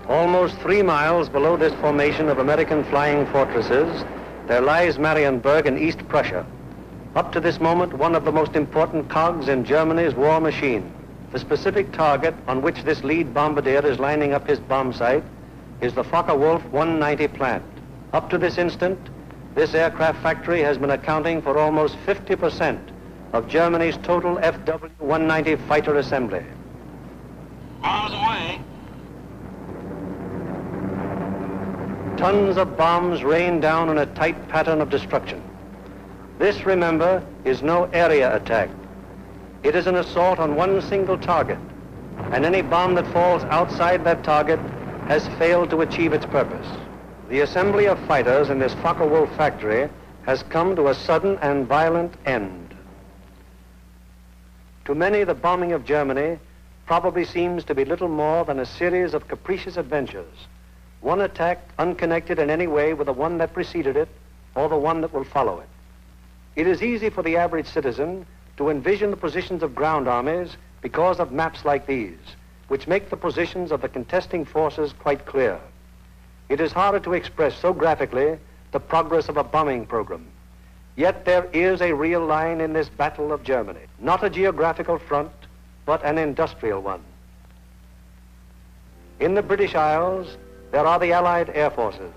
Almost 3 miles below this formation of American flying fortresses, there lies Marienburg in East Prussia. Up to this moment, one of the most important cogs in Germany's war machine. The specific target on which this lead bombardier is lining up his bomb sight is the Focke-Wulf 190 plant. Up to this instant, this aircraft factory has been accounting for almost 50% of Germany's total FW-190 fighter assembly. Bombs away. Tons of bombs rain down in a tight pattern of destruction. This, remember, is no area attack. It is an assault on one single target, and any bomb that falls outside that target has failed to achieve its purpose. The assembly of fighters in this Focke-Wulf factory has come to a sudden and violent end. To many, the bombing of Germany probably seems to be little more than a series of capricious adventures, one attack unconnected in any way with the one that preceded it or the one that will follow it. It is easy for the average citizen to envision the positions of ground armies because of maps like these, which make the positions of the contesting forces quite clear. It is harder to express so graphically the progress of a bombing program. Yet there is a real line in this battle of Germany, not a geographical front, but an industrial one. In the British Isles, there are the Allied air forces.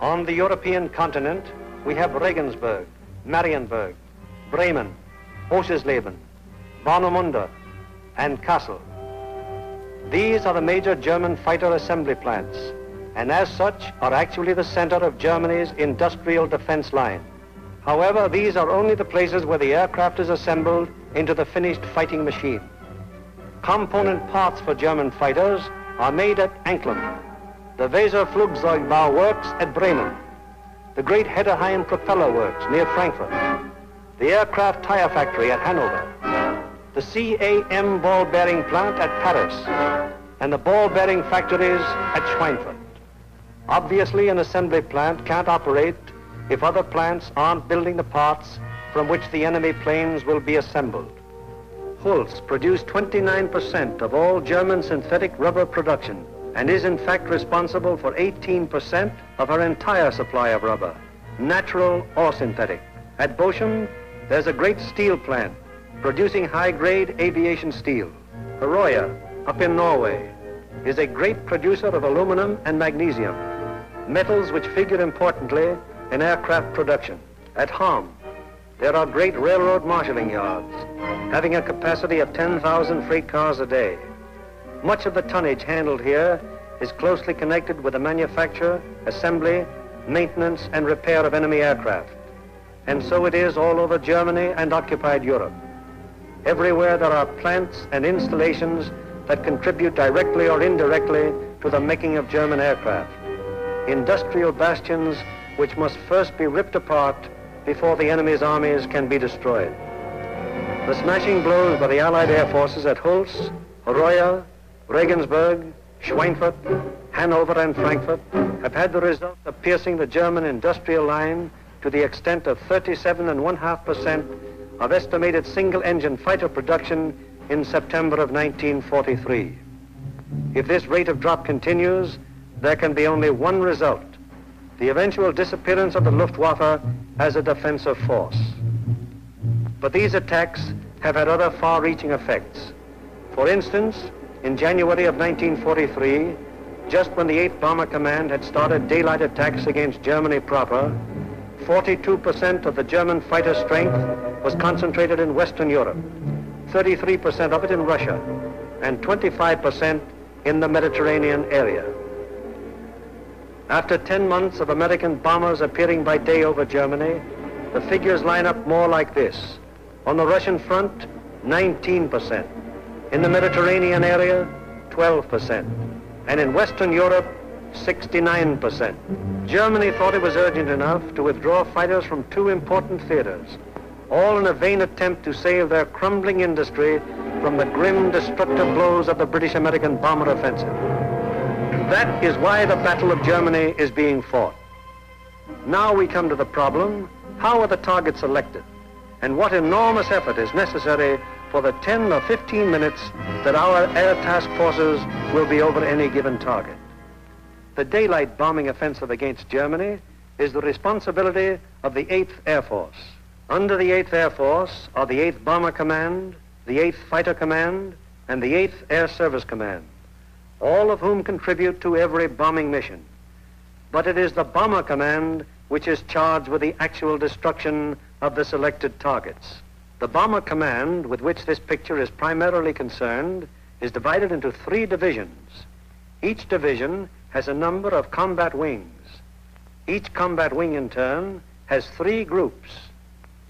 On the European continent, we have Regensburg, Marienburg, Bremen, Oschersleben, Warnemünde, and Kassel. These are the major German fighter assembly plants, and as such are actually the center of Germany's industrial defense line. However, these are only the places where the aircraft is assembled into the finished fighting machine. Component parts for German fighters are made at Anklam, the Weser-Flugzeugbau works at Bremen, the great Hedderheim propeller works near Frankfurt, the aircraft tire factory at Hanover, the CAM ball bearing plant at Paris, and the ball bearing factories at Schweinfurt. Obviously, an assembly plant can't operate if other plants aren't building the parts from which the enemy planes will be assembled. Holz produced 29% of all German synthetic rubber production and is in fact responsible for 18% of her entire supply of rubber, natural or synthetic. At Bochum, there's a great steel plant producing high-grade aviation steel. Herøya, up in Norway, is a great producer of aluminum and magnesium, metals which figure importantly in aircraft production. At Ham, there are great railroad marshalling yards, having a capacity of 10,000 freight cars a day. Much of the tonnage handled here is closely connected with the manufacture, assembly, maintenance, and repair of enemy aircraft. And so it is all over Germany and occupied Europe. Everywhere there are plants and installations that contribute directly or indirectly to the making of German aircraft. Industrial bastions which must first be ripped apart before the enemy's armies can be destroyed. The smashing blows by the Allied air forces at Holz, Herøya, Regensburg, Schweinfurt, Hanover, and Frankfurt have had the result of piercing the German industrial line to the extent of 37.5% of estimated single-engine fighter production in September of 1943. If this rate of drop continues, there can be only one result: the eventual disappearance of the Luftwaffe as a defensive force. But these attacks have had other far-reaching effects. For instance, in January of 1943, just when the 8th Bomber Command had started daylight attacks against Germany proper, 42% of the German fighter strength was concentrated in Western Europe, 33% of it in Russia, and 25% in the Mediterranean area. After 10 months of American bombers appearing by day over Germany, the figures line up more like this. On the Russian front, 19%. In the Mediterranean area, 12%. And in Western Europe, 69%. Germany thought it was urgent enough to withdraw fighters from 2 important theaters, all in a vain attempt to save their crumbling industry from the grim, destructive blows of the British-American bomber offensive. That is why the Battle of Germany is being fought. Now we come to the problem: how are the targets selected? And what enormous effort is necessary for the 10 or 15 minutes that our air task forces will be over any given target. The daylight bombing offensive against Germany is the responsibility of the 8th Air Force. Under the 8th Air Force are the 8th Bomber Command, the 8th Fighter Command, and the 8th Air Service Command, all of whom contribute to every bombing mission. But it is the Bomber Command which is charged with the actual destruction of the selected targets. The Bomber Command, with which this picture is primarily concerned, is divided into 3 divisions. Each division has a number of combat wings. Each combat wing, in turn, has 3 groups.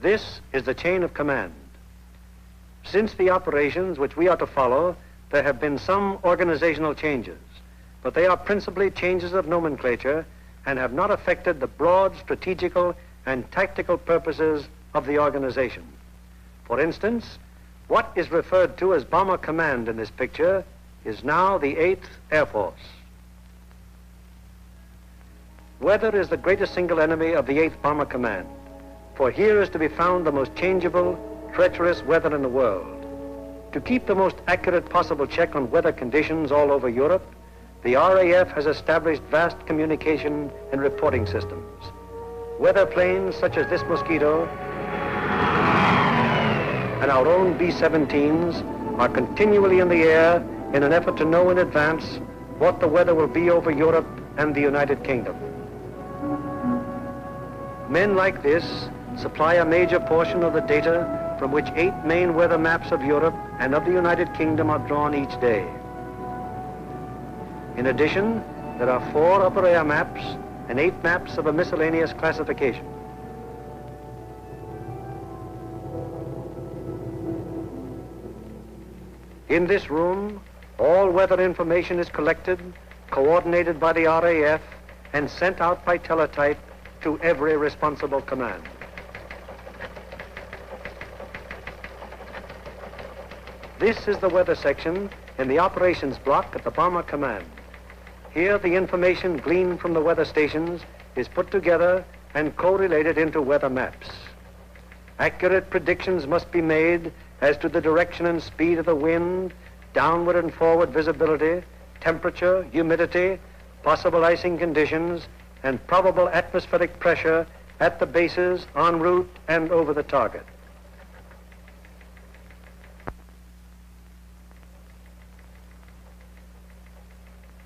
This is the chain of command. Since the operations which we are to follow, there have been some organizational changes, but they are principally changes of nomenclature and have not affected the broad strategical and tactical purposes of the organization. For instance, what is referred to as Bomber Command in this picture is now the 8th Air Force. Weather is the greatest single enemy of the 8th Bomber Command, for here is to be found the most changeable, treacherous weather in the world. To keep the most accurate possible check on weather conditions all over Europe, the RAF has established vast communication and reporting systems. Weather planes such as this Mosquito and our own B-17s are continually in the air in an effort to know in advance what the weather will be over Europe and the United Kingdom. Men like this supply a major portion of the data from which 8 main weather maps of Europe and of the United Kingdom are drawn each day. In addition, there are 4 upper air maps and 8 maps of a miscellaneous classification. In this room, all weather information is collected, coordinated by the RAF, and sent out by teletype to every responsible command. This is the weather section in the operations block at the Bomber Command. Here, the information gleaned from the weather stations is put together and correlated into weather maps. Accurate predictions must be made as to the direction and speed of the wind, downward and forward visibility, temperature, humidity, possible icing conditions, and probable atmospheric pressure at the bases, en route, and over the target.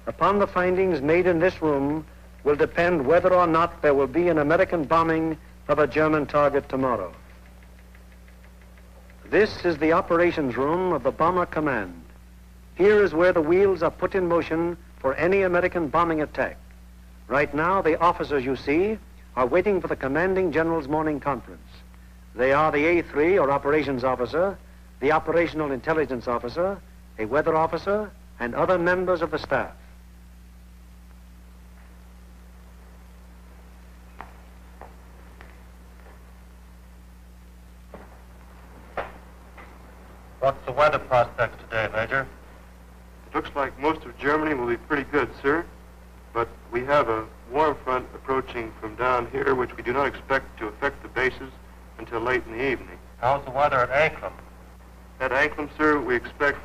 Upon the findings made in this room will depend whether or not there will be an American bombing of a German target tomorrow. This is the operations room of the Bomber Command. Here is where the wheels are put in motion for any American bombing attack. Right now, the officers you see are waiting for the commanding general's morning conference. They are the A3, or operations officer, the operational intelligence officer, a weather officer, and other members of the staff. What's the weather prospects today, Major? It looks like most of Germany will be pretty good, sir. But we have a warm front approaching from down here, which we do not expect to affect the bases until late in the evening. How's the weather at Anklam? At Anklam, sir, we expect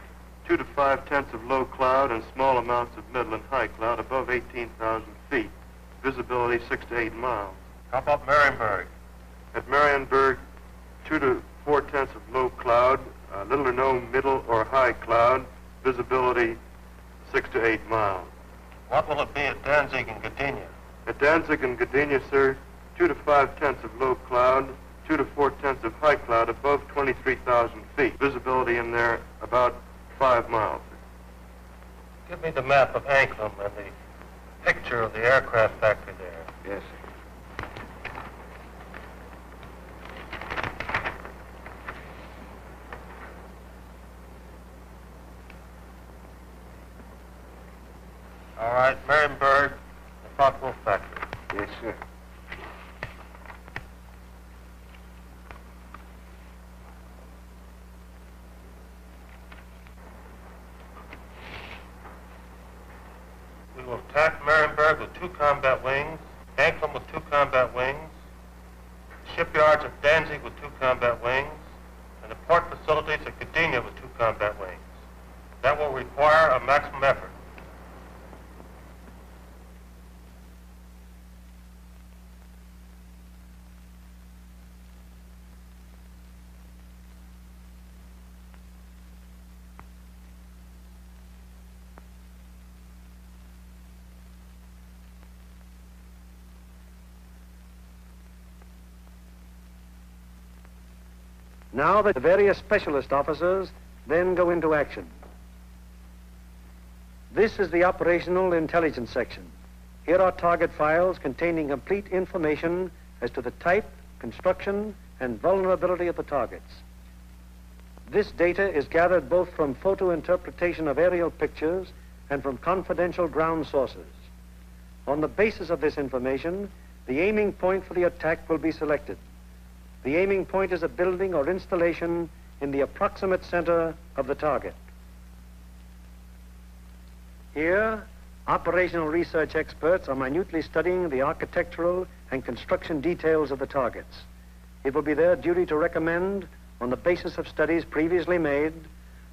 2 to 5 tenths of low cloud and small amounts of middle and high cloud above 18,000 feet. Visibility 6 to 8 miles. How about Marienburg? At Marienburg, 2 to 4 tenths of low cloud, little or no middle or high cloud, visibility 6 to 8 miles. What will it be at Danzig and Gdynia? At Danzig and Gdynia, sir, 2 to 5 tenths of low cloud, 2 to 4 tenths of high cloud above 23,000 feet. Visibility in there about 5 miles. Give me the map of Anklam and the picture of the aircraft factory there. Yes, sir. All right, Marienburg, the Focke-Wulf factory. Yes, sir. We will attack Marienburg with 2 combat wings, Anklam with 2 combat wings, shipyards at Danzig with 2 combat wings, and the port facilities at Gdynia that will require a maximum effort. Now the various specialist officers then go into action. This is the operational intelligence section. Here are target files containing complete information as to the type, construction, and vulnerability of the targets. This data is gathered both from photo interpretation of aerial pictures and from confidential ground sources. On the basis of this information, the aiming point for the attack will be selected. The aiming point is a building or installation in the approximate center of the target. Here, operational research experts are minutely studying the architectural and construction details of the targets. It will be their duty to recommend, on the basis of studies previously made,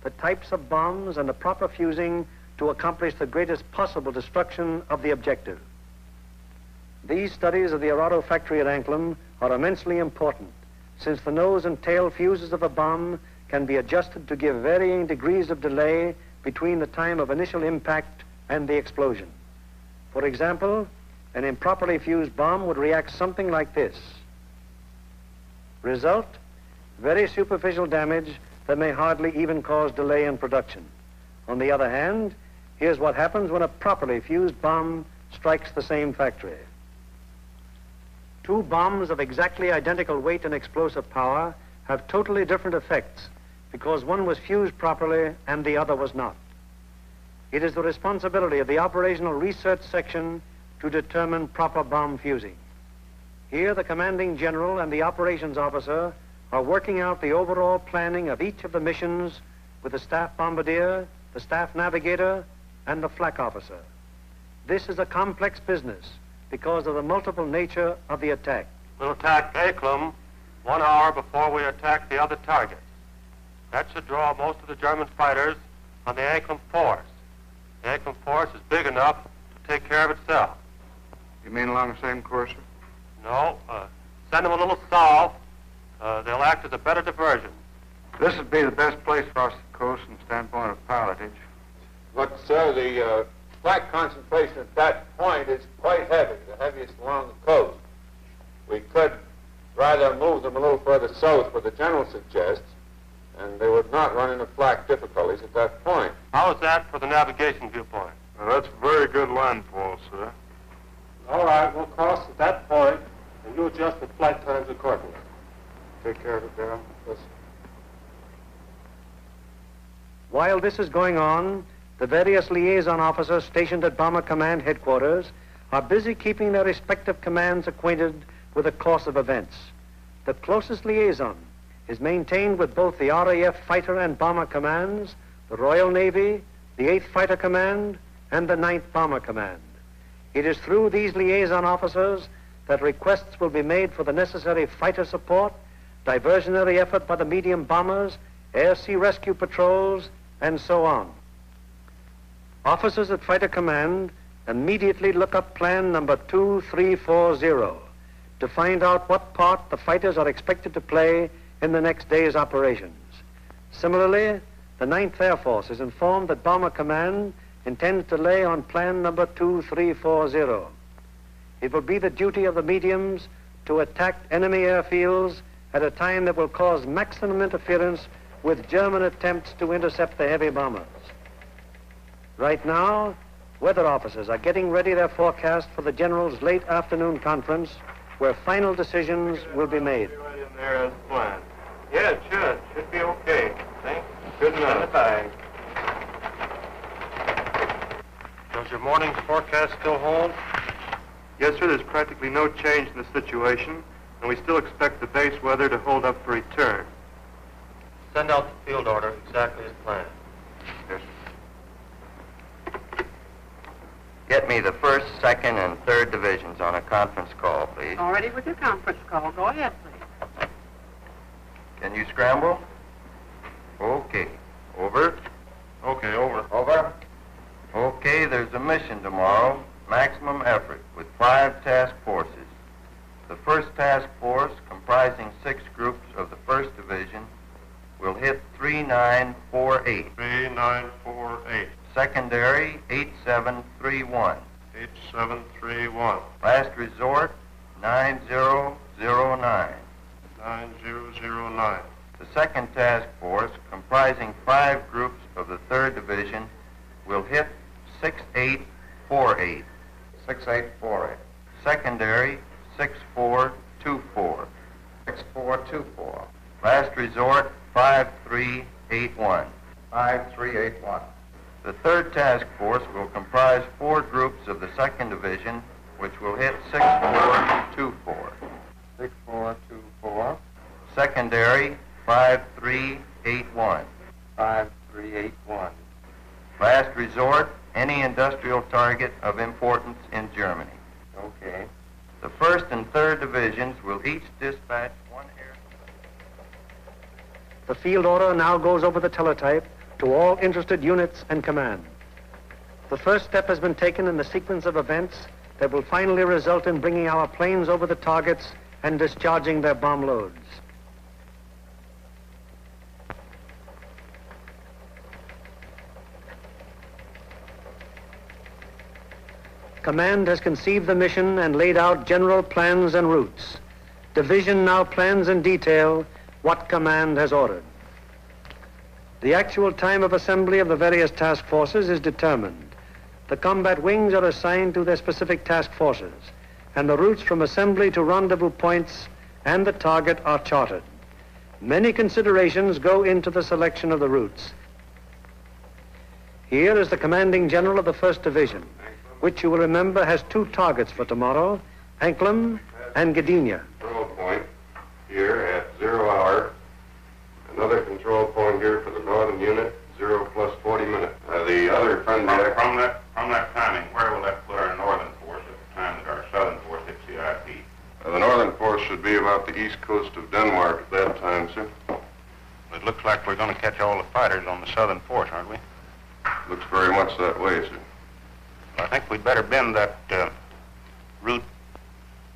the types of bombs and the proper fusing to accomplish the greatest possible destruction of the objective. These studies of the Arado factory at Anklam are immensely important, since the nose and tail fuses of a bomb can be adjusted to give varying degrees of delay between the time of initial impact and the explosion. For example, an improperly fused bomb would react something like this. Result, very superficial damage that may hardly even cause delay in production. On the other hand, here's what happens when a properly fused bomb strikes the same factory. Two bombs of exactly identical weight and explosive power have totally different effects because one was fused properly and the other was not. It is the responsibility of the operational research section to determine proper bomb fusing. Here, the commanding general and the operations officer are working out the overall planning of each of the missions with the staff bombardier, the staff navigator, and the flak officer. This is a complex business because of the multiple nature of the attack. We'll attack Anklam 1 hour before we attack the other targets. That should draw most of the German fighters on the Anklam force. The Anklam force is big enough to take care of itself. You mean along the same course, sir? No, send them a little south. They'll act as a better diversion. This would be the best place across the coast from the standpoint of pilotage. But, sir, the flak concentration at that point is quite heavy, the heaviest along the coast. We could rather move them a little further south, what the general suggests, and they would not run into flak difficulties at that point. How is that for the navigation viewpoint? Now, that's a very good landfall, sir. All right, we'll cross at that point, and you adjust the flight times accordingly. Take care of it, Darrell. Yes. While this is going on, the various liaison officers stationed at Bomber Command headquarters are busy keeping their respective commands acquainted with the course of events. The closest liaison is maintained with both the RAF Fighter and Bomber Commands, the Royal Navy, the 8th Fighter Command, and the 9th Bomber Command. It is through these liaison officers that requests will be made for the necessary fighter support, diversionary effort by the medium bombers, air-sea rescue patrols, and so on. Officers at Fighter Command immediately look up plan number 2340 to find out what part the fighters are expected to play in the next day's operations. Similarly, the 9th Air Force is informed that Bomber Command intends to lay on plan number 2340. It will be the duty of the mediums to attack enemy airfields at a time that will cause maximum interference with German attempts to intercept the heavy bombers. Right now, weather officers are getting ready their forecast for the General's late afternoon conference, where final decisions will be made. Right in there as planned. Yeah, it should. Should be okay. Thanks. Good enough. Bye. Does your morning's forecast still hold? Yes, sir, there's practically no change in the situation, and we still expect the base weather to hold up for return. Send out the field order exactly as planned. Yes, sir. Get me the 1st, 2nd, and 3rd divisions on a conference call, please. All ready with your conference call. Go ahead, please. Can you scramble? Okay. Over. Okay, over. Over. Okay, there's a mission tomorrow, maximum effort, with 5 task forces. The first task force, comprising 6 groups of the 1st Division, will hit 3948. 3948. Secondary, 8731. 8731. Last resort, 9009. 9009. The second task force, comprising 5 groups of the 3rd Division, will hit 6848. 6848. Secondary, 6424. 6424. Last resort, 5381. 5381. The 3rd task force will comprise 4 groups of the 2nd Division, which will hit 6424. 6424. Secondary, 5381. 5381. Last resort, any industrial target of importance in Germany. Okay. The 1st and 3rd Divisions will each dispatch 1 air. The field order now goes over the teletype to all interested units and command. The first step has been taken in the sequence of events that will finally result in bringing our planes over the targets and discharging their bomb loads. Command has conceived the mission and laid out general plans and routes. Division now plans in detail what command has ordered. The actual time of assembly of the various task forces is determined. The combat wings are assigned to their specific task forces, and the routes from assembly to rendezvous points and the target are charted. Many considerations go into the selection of the routes. Here is the commanding general of the 1st Division, which you will remember has 2 targets for tomorrow, Anklam and Gdynia. Control point here at 0 hour. Another control point here for the northern unit, 0 plus 40 minutes. The other friendly... From that timing, where will that put our northern force at the time that our southern force hits the IP? The northern force should be about the east coast of Denmark at that time, sir. It looks like we're going to catch all the fighters on the southern force, aren't we? Looks very much that way, sir. I think we'd better bend that route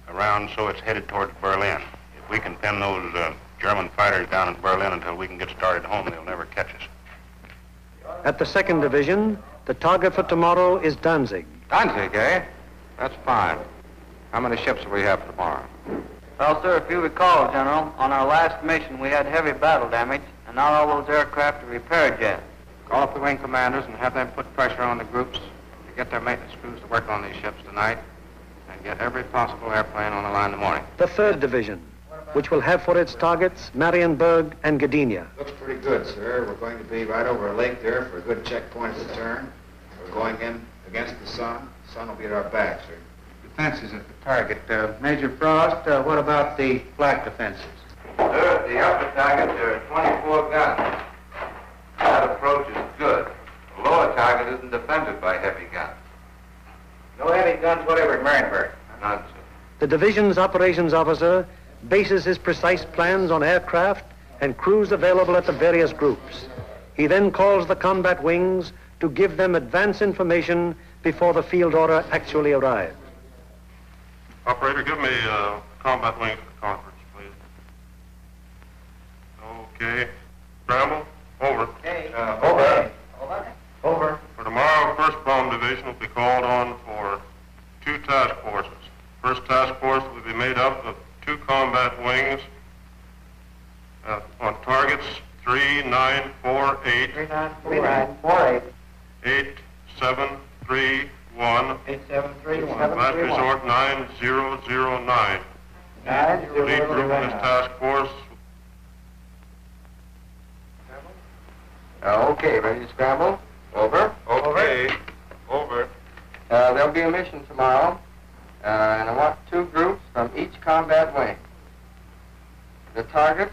around so it's headed towards Berlin. If we can pin those German fighters down in Berlin until we can get started home, they'll never catch us. At the 2nd Division, the target for tomorrow is Danzig. Danzig, eh? That's fine. How many ships will we have tomorrow? Well, sir, if you recall, General, on our last mission we had heavy battle damage, and now all those aircraft are repaired yet. Call up the wing commanders and have them put pressure on the groups to get their maintenance crews to work on these ships tonight and get every possible airplane on the line in the morning. The 3rd Division, which will have for its targets Marienburg and Gdynia. Looks pretty good, sir. We're going to be right over a lake there for a good checkpoint at the turn. We're going in against the sun. The sun will be at our back, sir. Defenses at the target. Major Frost, what about the flak defenses? Sir, at the upper target there are 24 guns. That approach is good. The lower target isn't defended by heavy guns. No heavy guns whatever at Marienburg. None, sir. The division's operations officer bases his precise plans on aircraft and crews available at the various groups. He then calls the combat wings to give them advance information before the field order actually arrives. Operator, give me combat wings for conference, please. Okay. Scramble, over. Okay. Over. Over. For tomorrow, 1st Bomb Division will be called on for 2 task forces. First task force will be made up of 2 combat wings on targets 3948, 3948. 8731, 8731. last resort 9009. Lead group in this task force. Okay, ready to scramble? Over. Okay. Over. There'll be a mission tomorrow, and I want 2 groups from each combat wing. The target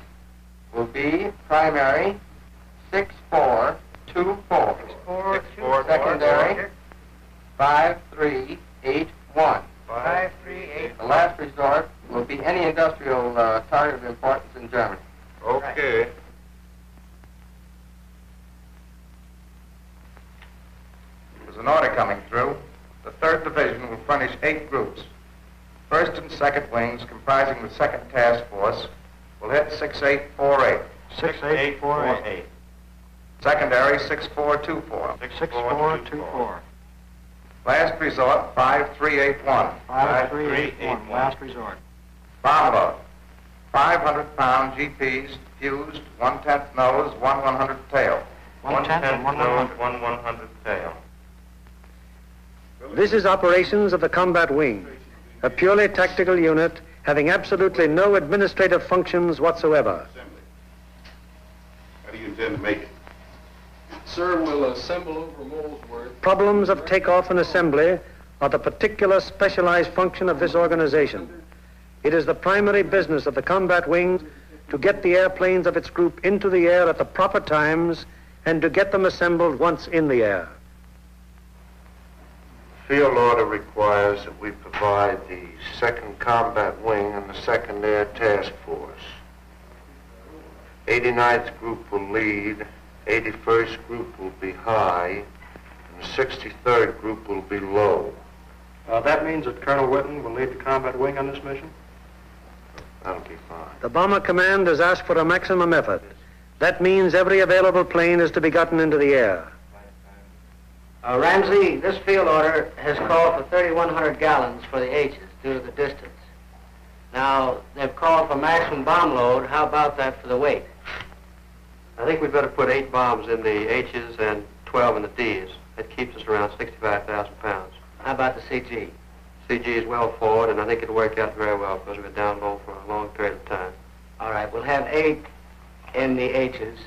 will be primary 6424. Secondary 5381. 538. The last resort will be any industrial target of importance in Germany. Okay. There's an order coming through. The 3rd Division will furnish 8 groups. 1st and 2nd wings, comprising the 2nd Task Force, will hit 6848. 6848. Secondary 6424. 6424. Last resort 5381. 5381. Last resort. Bomb load. 500-pound GPs, fused, 1/10 nose, 1/100 tail. 1/10 and 1/100. 1/100 tail. This is operations of the combat wing, a purely tactical unit having absolutely no administrative functions whatsoever. How do you intend to make it? Sir, we'll assemble over Molesworth. Problems of takeoff and assembly are the particular specialized function of this organization. It is the primary business of the combat wing to get the airplanes of its group into the air at the proper times and to get them assembled once in the air. Field order requires that we provide the 2nd Combat Wing and the 2nd Air Task Force. 89th Group will lead, 81st Group will be high, and the 63rd Group will be low. That means that Colonel Whitten will lead the combat wing on this mission? That'll be fine. The Bomber Command has asked for a maximum effort. That means every available plane is to be gotten into the air. Ramsey, this field order has called for 3,100 gallons for the H's due to the distance. Now, they've called for maximum bomb load. How about that for the weight? I think we'd better put 8 bombs in the H's and 12 in the D's. That keeps us around 65,000 pounds. How about the CG? CG is well forward, and I think it'll work out very well because we've been down low for a long period of time. All right, we'll have 8 in the H's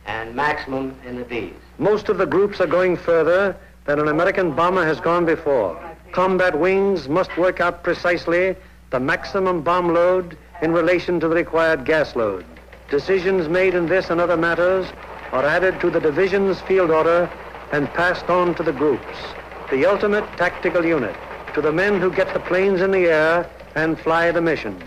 and maximum in the D's. Most of the groups are going further than an American bomber has gone before. Combat wings must work out precisely the maximum bomb load in relation to the required gas load. Decisions made in this and other matters are added to the division's field order and passed on to the groups, the ultimate tactical unit, to the men who get the planes in the air and fly the mission.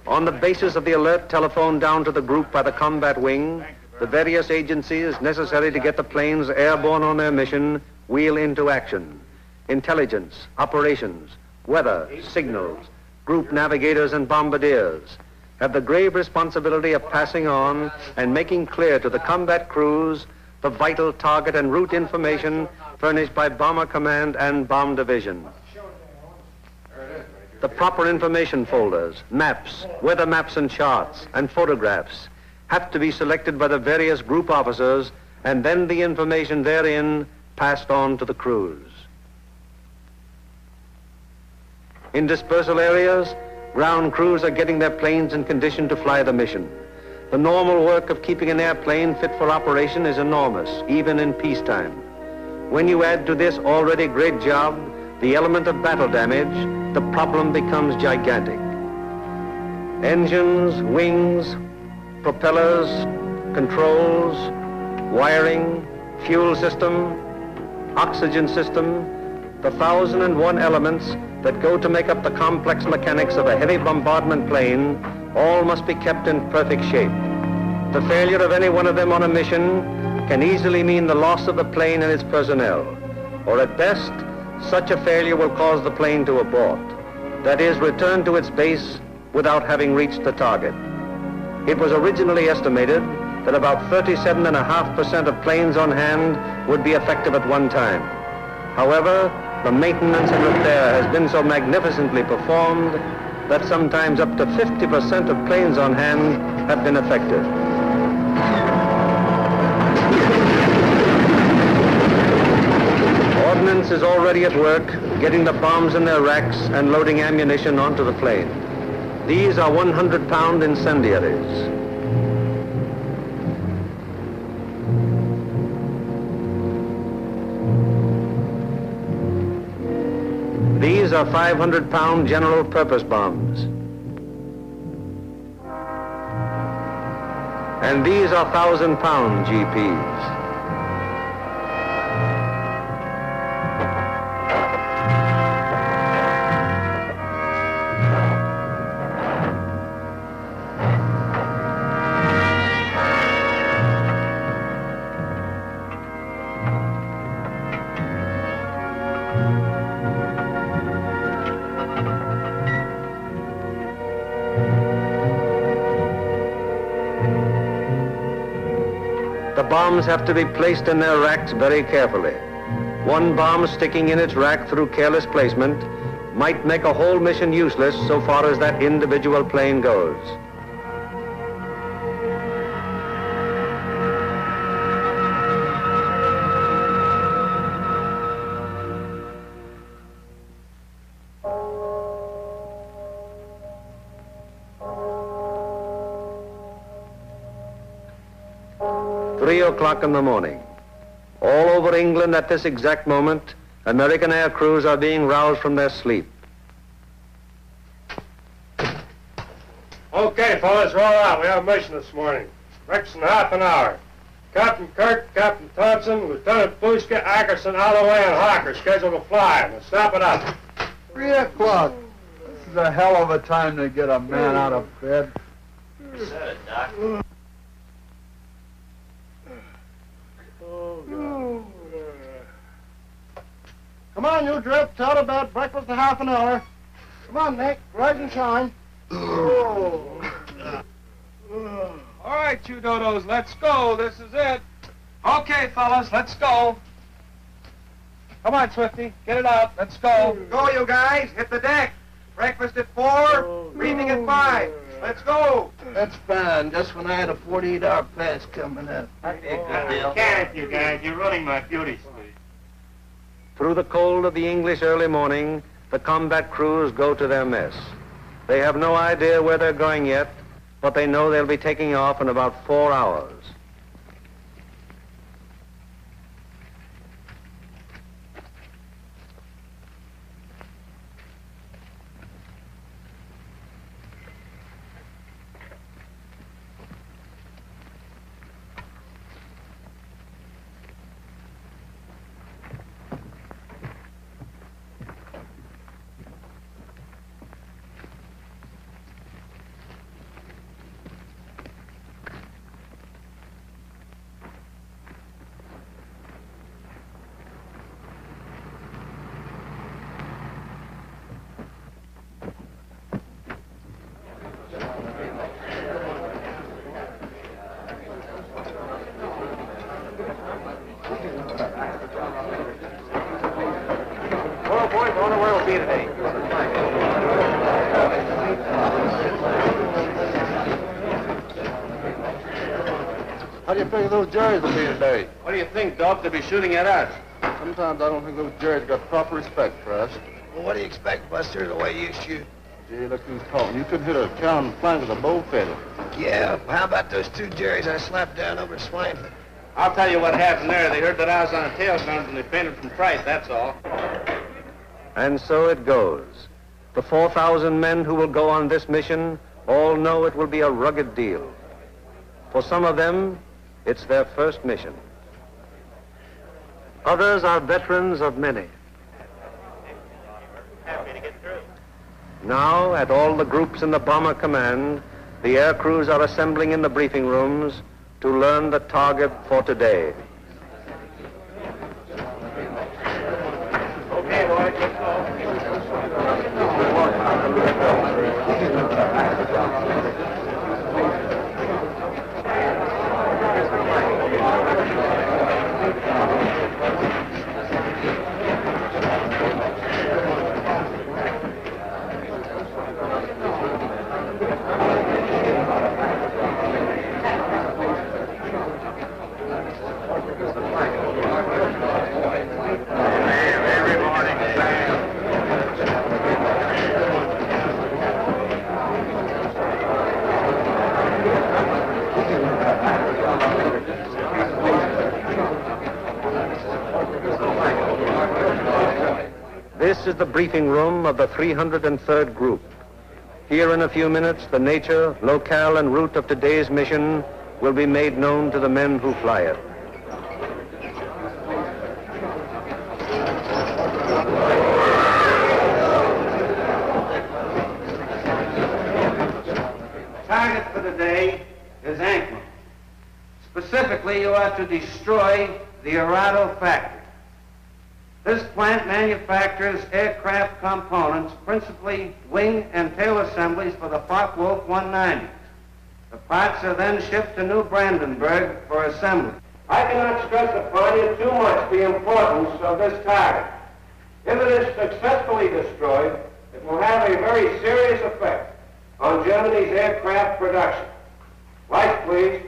On the basis of the alert telephoned down to the group by the combat wing, the various agencies necessary to get the planes airborne on their mission wheel into action. Intelligence, operations, weather, signals, group navigators and bombardiers have the grave responsibility of passing on and making clear to the combat crews the vital target and route information furnished by Bomber Command and Bomb Division. The proper information folders, maps, weather maps and charts, and photographs have to be selected by the various group officers and then the information therein passed on to the crews. In dispersal areas, ground crews are getting their planes in condition to fly the mission. The normal work of keeping an airplane fit for operation is enormous, even in peacetime. When you add to this already great job the element of battle damage, the problem becomes gigantic. Engines, wings, propellers, controls, wiring, fuel system, oxygen system, the 1,001 elements that go to make up the complex mechanics of a heavy bombardment plane all must be kept in perfect shape. The failure of any one of them on a mission can easily mean the loss of the plane and its personnel, or at best, such a failure will cause the plane to abort, that is, return to its base without having reached the target. It was originally estimated that about 37.5% of planes on hand would be effective at one time. However, the maintenance and repair has been so magnificently performed that sometimes up to 50% of planes on hand have been effective. Ordnance is already at work, getting the bombs in their racks and loading ammunition onto the plane. These are 100-pound incendiaries. These are 500-pound general purpose bombs. And these are 1,000-pound GPs. bombs have to be placed in their racks very carefully. One bomb sticking in its rack through careless placement might make a whole mission useless so far as that individual plane goes. Three o'clock in the morning. All over England at this exact moment, American air crews are being roused from their sleep. Okay, fellas, roll out. We have a mission this morning. Breakfast in half an hour. Captain Kirk, Captain Thompson, Lieutenant Bushka, Ackerson, Holloway, and Hawker scheduled to fly. We'll stop it up. 3 o'clock. This is a hell of a time to get a man out of bed. You said it, Doc. Come on, you drip. Out of bed. Breakfast in half an hour. Come on, Nick. Rise and shine. All right, you dodos, let's go. This is it. Okay, fellas, let's go. Come on, Swifty. Get it out. Let's go. Go, you guys. Hit the deck. Breakfast at 4, briefing at 5. Let's go. That's fine. Just when I had a 48-hour pass coming up. That'd be a good deal. Can't you guys? You're running my beauty sleep. Through the cold of the English early morning, the combat crews go to their mess. They have no idea where they're going yet, but they know they'll be taking off in about 4 hours. How do you figure those Jerrys will be today? What do you think, Doc? They'll be shooting at us. Sometimes I don't think those Jerrys got proper respect for us. Well, what do you expect, Buster, the way you shoot? Gee, look who's talking. You couldn't hit a cow in the flank with a bow feather. Yeah, how about those 2 Jerrys I slapped down over Swainford? I'll tell you what happened there. They heard that I was on a tail guns and they fainted from fright, that's all. And so it goes. The 4,000 men who will go on this mission all know it will be a rugged deal. For some of them, it's their first mission. Others are veterans of many. Now, at all the groups in the bomber command, the air crews are assembling in the briefing rooms to learn the target for today. Okay, boys, let's go. This is the briefing room of the 303rd Group. Here in a few minutes, the nature, locale, and route of today's mission will be made known to the men who fly it. Target for the day is Ankman. Specifically, you are to destroy the Arado factory. This plant manufactures aircraft components, principally wing and tail assemblies for the Focke-Wulf 190. The parts are then shipped to New Brandenburg for assembly. I cannot stress upon you too much the importance of this target. If it is successfully destroyed, it will have a very serious effect on Germany's aircraft production. Lights, please.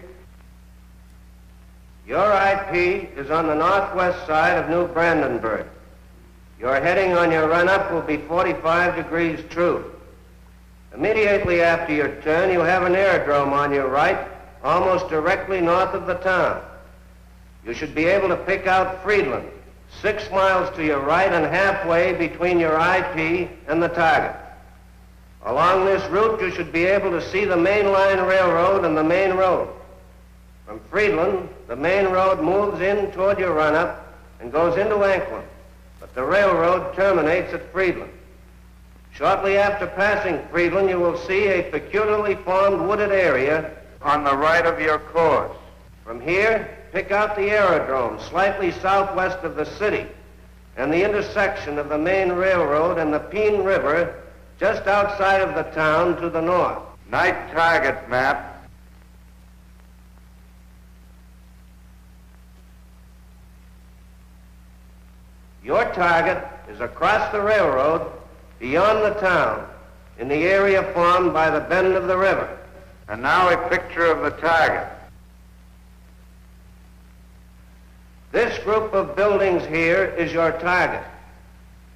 Your IP is on the northwest side of New Brandenburg. Your heading on your run-up will be 45 degrees true. Immediately after your turn, you have an aerodrome on your right, almost directly north of the town. You should be able to pick out Friedland, 6 miles to your right and halfway between your IP and the target. Along this route, you should be able to see the main line railroad and the main road. From Friedland, the main road moves in toward your run-up and goes into Anklam, but the railroad terminates at Friedland. Shortly after passing Friedland, you will see a peculiarly formed wooded area on the right of your course. From here, pick out the aerodrome slightly southwest of the city and the intersection of the main railroad and the Peene River just outside of the town to the north. Night target map. Your target is across the railroad beyond the town in the area formed by the bend of the river. And now a picture of the target. This group of buildings here is your target.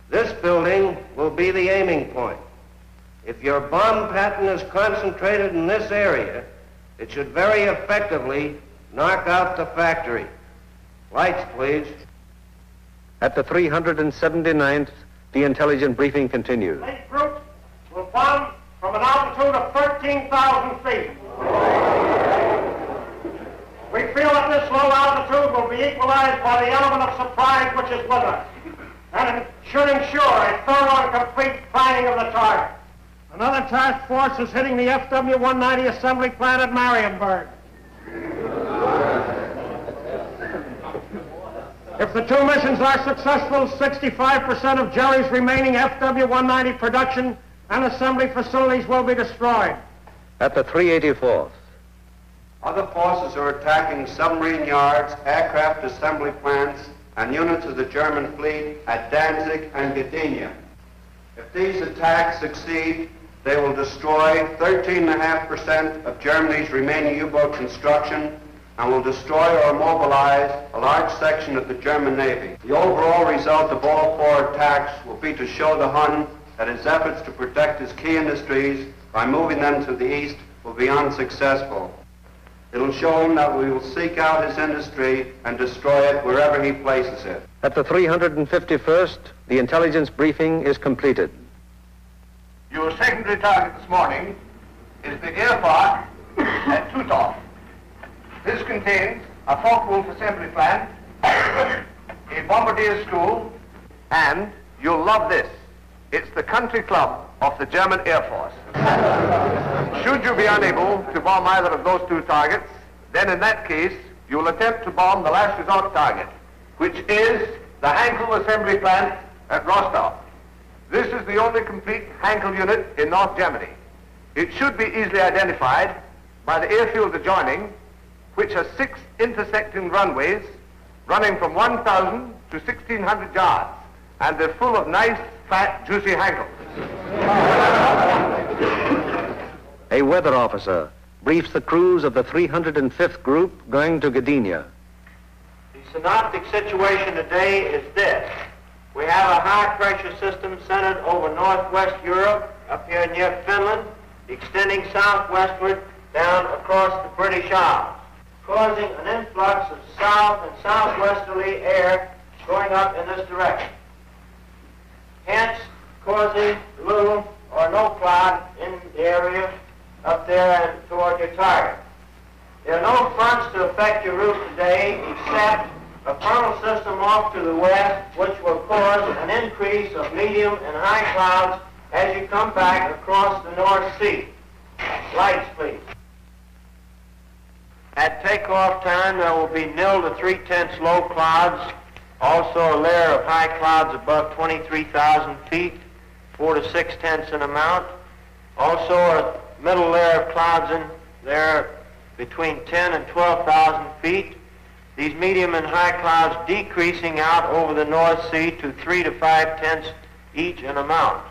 This building will be the aiming point. If your bomb pattern is concentrated in this area, it should very effectively knock out the factory. Lights, please. At the 379th, the intelligent briefing continues. These groups will bomb from an altitude of 13,000 feet. We feel that this low altitude will be equalized by the element of surprise which is with us, and it should ensure a thorough and complete finding of the target. Another task force is hitting the FW-190 assembly plant at Marienburg. If the two missions are successful, 65% of Jerry's remaining FW-190 production and assembly facilities will be destroyed. At the 384th, Other forces are attacking submarine yards, aircraft assembly plants, and units of the German fleet at Danzig and Gdynia. If these attacks succeed, they will destroy 13.5% of Germany's remaining U-boat construction and will destroy or immobilize a large section of the German Navy. The overall result of all four attacks will be to show the Hun that his efforts to protect his key industries by moving them to the east will be unsuccessful. It'll show him that we will seek out his industry and destroy it wherever he places it. At the 351st, the intelligence briefing is completed. Your secondary target this morning is the air park at Tutov. This contains a Focke-Wulf assembly plant, a bombardier school, and you'll love this. It's the country club of the German Air Force. Should you be unable to bomb either of those two targets, then in that case, you'll attempt to bomb the last resort target, which is the Hankel assembly plant at Rostov. This is the only complete Hankel unit in North Germany. It should be easily identified by the airfield adjoining, which has 6 intersecting runways running from 1,000 to 1,600 yards, and they're full of nice, fat, juicy Hankels. A weather officer briefs the crews of the 305th group going to Gdynia. The synoptic situation today is this. We have a high-pressure system centered over northwest Europe, up here near Finland, extending southwestward down across the British Isles, causing an influx of south and southwesterly air going up in this direction, hence causing little or no cloud in the area up there and toward your target. There are no fronts to affect your route today except a frontal system off to the west, which will cause an increase of medium and high clouds as you come back across the North Sea. Lights, please. At takeoff time, there will be 0 to 3/10 low clouds, also a layer of high clouds above 23,000 feet, 4 to 6/10 in amount. Also a middle layer of clouds in there between 10 and 12,000 feet. These medium and high clouds decreasing out over the North Sea to 3 to 5 tenths each in amount.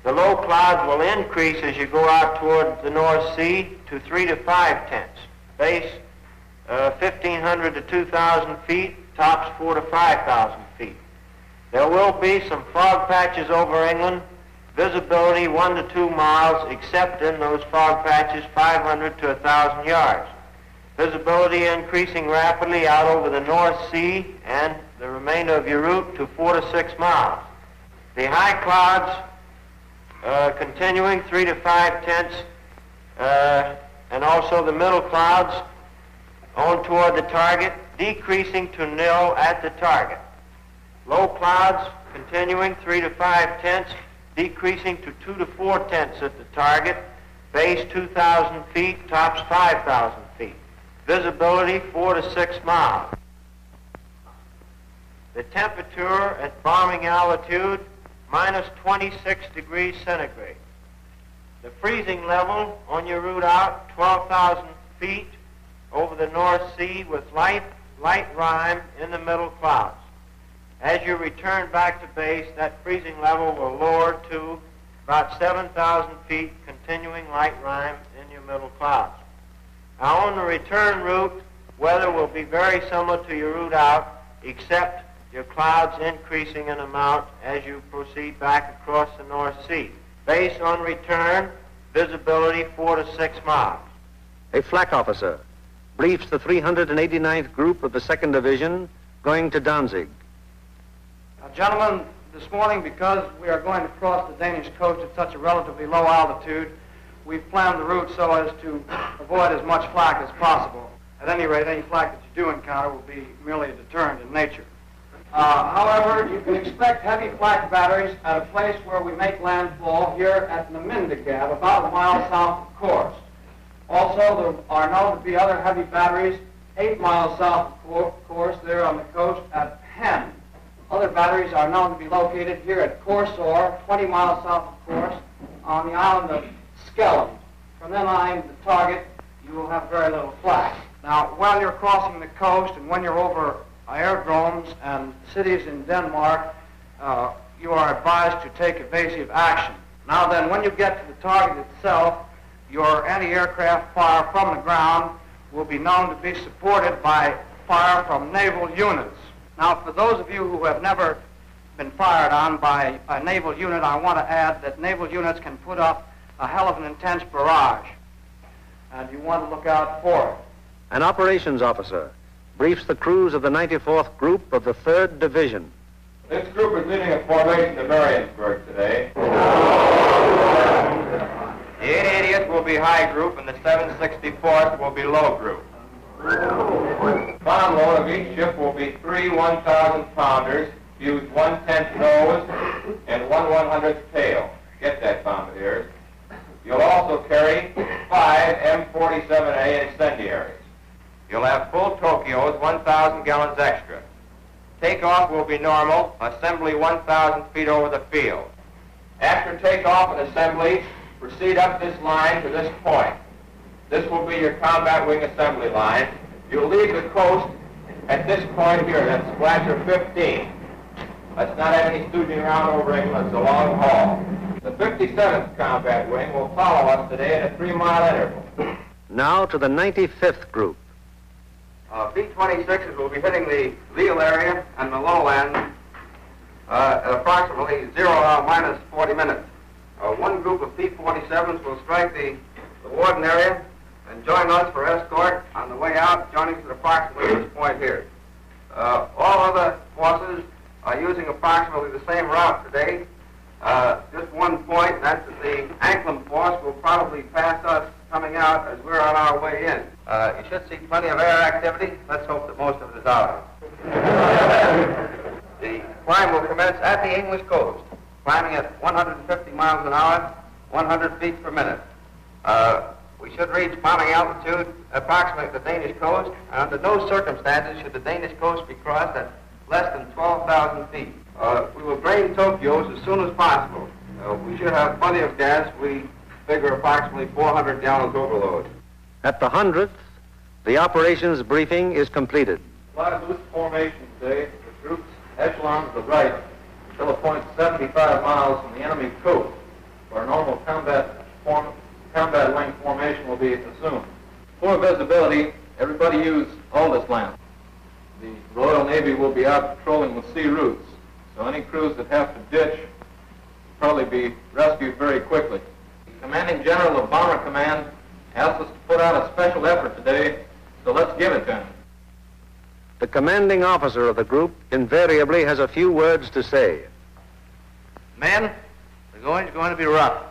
The low clouds will increase as you go out toward the North Sea to 3 to 5 tenths. Base 1,500 to 2,000 feet, tops 4 to 5,000 feet. There will be some fog patches over England, visibility 1 to 2 miles, except in those fog patches 500 to 1,000 yards. Visibility increasing rapidly out over the North Sea and the remainder of your route to 4 to 6 miles. The high clouds continuing 3 to 5 tenths, and also the middle clouds on toward the target, decreasing to nil at the target. Low clouds continuing 3 to 5 tenths, decreasing to 2 to 4 tenths at the target, base 2,000 feet, tops 5,000 feet. Visibility 4 to 6 miles. The temperature at bombing altitude minus 26 degrees centigrade. The freezing level on your route out 12,000 feet over the North Sea with light rime in the middle clouds. As you return back to base, that freezing level will lower to about 7,000 feet, continuing light rime in your middle clouds. Now on the return route, weather will be very similar to your route out, except your clouds increasing in amount as you proceed back across the North Sea. Base on return, visibility 4 to 6 miles. A flak officer briefs the 389th Group of the 2nd Division going to Danzig. Now, gentlemen, this morning, because we are going to cross the Danish coast at such a relatively low altitude, we've planned the route so as to avoid as much flak as possible. At any rate, any flak that you do encounter will be merely a deterrent in nature. However, you can expect heavy flak batteries at a place where we make landfall here at Namindegab, about a mile south of Kursk. Also, there are known to be other heavy batteries 8 miles south of Kursk, there on the coast at Penn. Other batteries are known to be located here at Korsor, 20 miles south of Kursk, on the island of Skellum. From then on to the target, you will have very little flak. Now, while you're crossing the coast and when you're over aerodromes and cities in Denmark, you are advised to take evasive action. Now then, when you get to the target itself, your anti-aircraft fire from the ground will be known to be supported by fire from naval units. Now, for those of you who have never been fired on by a naval unit, I want to add that naval units can put up a hell of an intense barrage, and you want to look out for it. An operations officer briefs the crews of the 94th Group of the 3rd Division. This group is leading a formation to Mariensburg today. The 880th will be high group and the 764th will be low group. Bomb load of each ship will be 3 1,000-pounders, use 1/10 nose and 1 100th tail. Get that, bombardiers. You'll also carry 5 M47A incendiaries. You'll have full Tokyos, 1,000 gallons extra. Takeoff will be normal, assembly 1,000 feet over the field. After takeoff and assembly, proceed up this line to this point. This will be your combat wing assembly line. You'll leave the coast at this point here, that's Splasher 15. Let's not have any stooging around over England, it's a long haul. The 57th Combat Wing will follow us today at a 3-mile interval. Now to the 95th Group. B-26s will be hitting the Lille area and the lowland at approximately 0 hour minus 40 minutes. One group of P-47s will strike the Warden area and join us for escort on the way out, joining us at approximately this point here. All other forces are using approximately the same route today. Just one point, that's that the Anklem force will probably pass us coming out as we're on our way in. You should see plenty of air activity. Let's hope that most of it is out. The climb will commence at the English coast, climbing at 150 miles an hour, 100 feet per minute. We should reach bombing altitude approximately the Danish coast, and under no circumstances should the Danish coast be crossed at less than 12,000 feet. We will drain Tokyos as soon as possible. We should have plenty of gas. We figure approximately 400 gallons overload. At the 100th, the operations briefing is completed. fly loose formation today with groups echelons to the right until a point 75 miles from the enemy coast, where a normal combat length formation will be assumed. For visibility, everybody use Aldous lamp. The Royal Navy will be out patrolling with sea routes, so any crews that have to ditch will probably be rescued very quickly. The Commanding General of Bomber Command asked us to put out a special effort today, so let's give it to him. The commanding officer of the group invariably has a few words to say. Men, the going's going to be rough.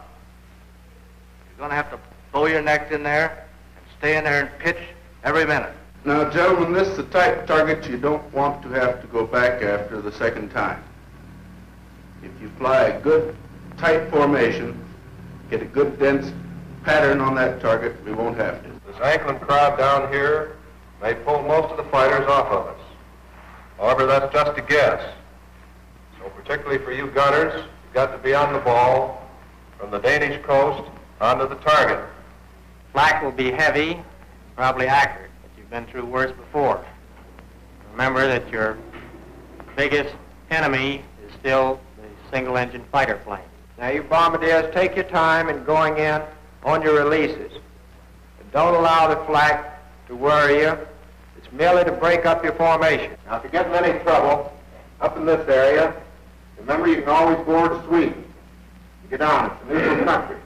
You're going to have to bow your necks in there and stay in there and pitch every minute. Now, gentlemen, this is the type of target you don't want to have to go back after the second time. If you fly a good, tight formation, get a good, dense pattern on that target, we won't have to. This Anklin crowd down here may pull most of the fighters off of us. However, that's just a guess. So particularly for you gunners, you've got to be on the ball from the Danish coast onto the target. Flak will be heavy, probably accurate, but you've been through worse before. Remember that your biggest enemy is still the single-engine fighter plane. Now, you bombardiers, take your time in going in on your releases. And don't allow the flak to worry you. It's merely to break up your formation. Now, if you get in any trouble up in this area, remember you can always board a sweep. Get on, it's a neutral country.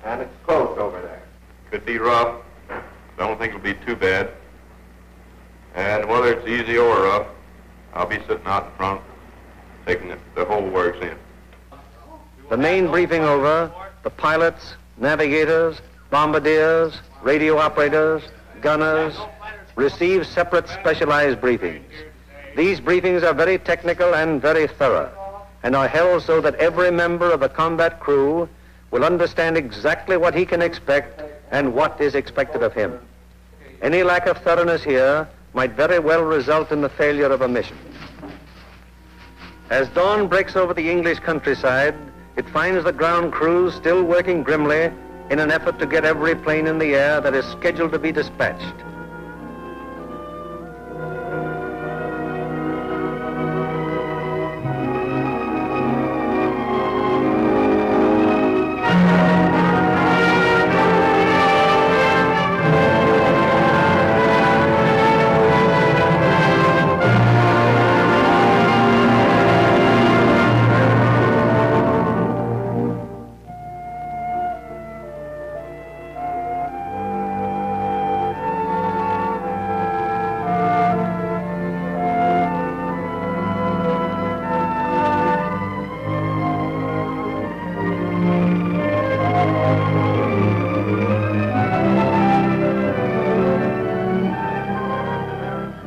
And it's close over there. Could be rough. I don't think it'll be too bad. And whether it's easy or rough, I'll be sitting out in front, taking the whole works in. The main briefing over, the pilots, navigators, bombardiers, radio operators, gunners receive separate specialized briefings. These briefings are very technical and very thorough, and are held so that every member of the combat crew will understand exactly what he can expect and what is expected of him. Any lack of thoroughness here might very well result in the failure of a mission. As dawn breaks over the English countryside, it finds the ground crews still working grimly in an effort to get every plane in the air that is scheduled to be dispatched.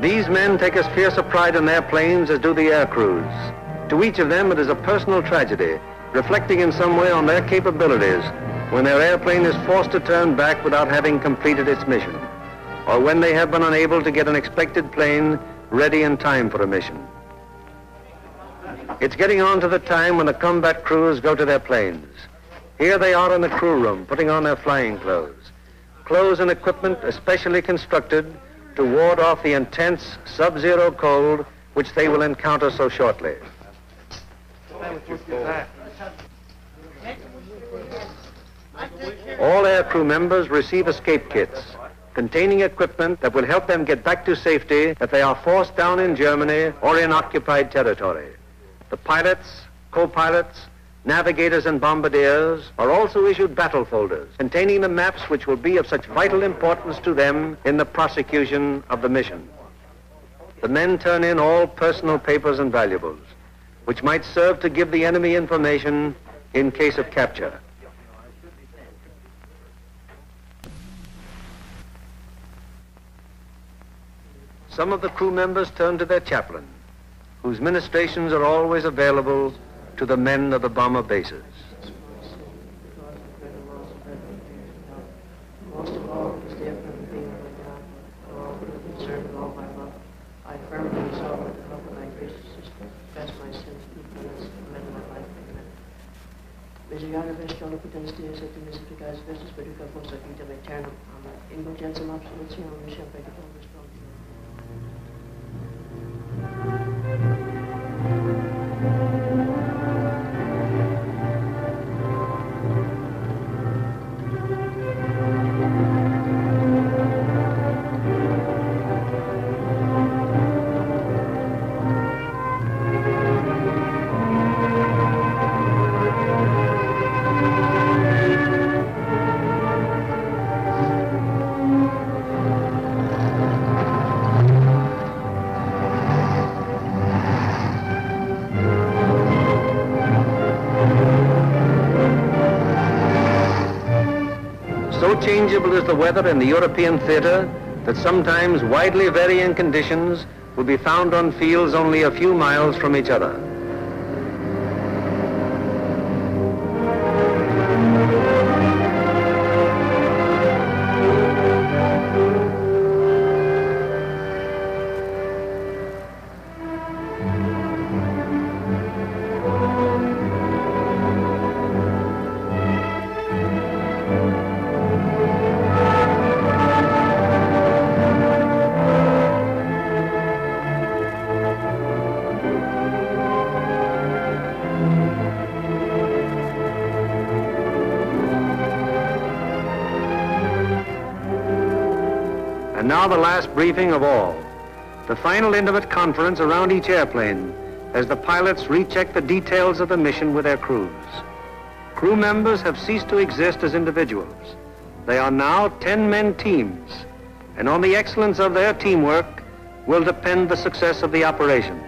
These men take as fierce a pride in their planes as do the air crews. To each of them it is a personal tragedy, reflecting in some way on their capabilities when their airplane is forced to turn back without having completed its mission, or when they have been unable to get an expected plane ready in time for a mission. It's getting on to the time when the combat crews go to their planes. Here they are in the crew room, putting on their flying clothes. Clothes and equipment especially constructed to ward off the intense sub-zero cold which they will encounter so shortly. All air crew members receive escape kits containing equipment that will help them get back to safety if they are forced down in Germany or in occupied territory. The pilots, co-pilots, navigators and bombardiers are also issued battle folders containing the maps which will be of such vital importance to them in the prosecution of the mission. The men turn in all personal papers and valuables, which might serve to give the enemy information in case of capture. Some of the crew members turn to their chaplain, whose ministrations are always available to the men of the bomber bases. Most of all, is the effort of being my God, all for the concern of all my love. I firmly resolve with the help of thy gracious sister, confess my sins, keep penance, and amend my life. Amen. Besegare vestione potenstias et mystificas vestis perica posta vitam aeternam. Amen. Indulgentiam absolutionem, mission peccatum, changeable is the weather in the European theater that sometimes widely varying conditions will be found on fields only a few miles from each other. And now the last briefing of all, the final intimate conference around each airplane as the pilots recheck the details of the mission with their crews. Crew members have ceased to exist as individuals. They are now 10-man teams, and on the excellence of their teamwork will depend the success of the operation.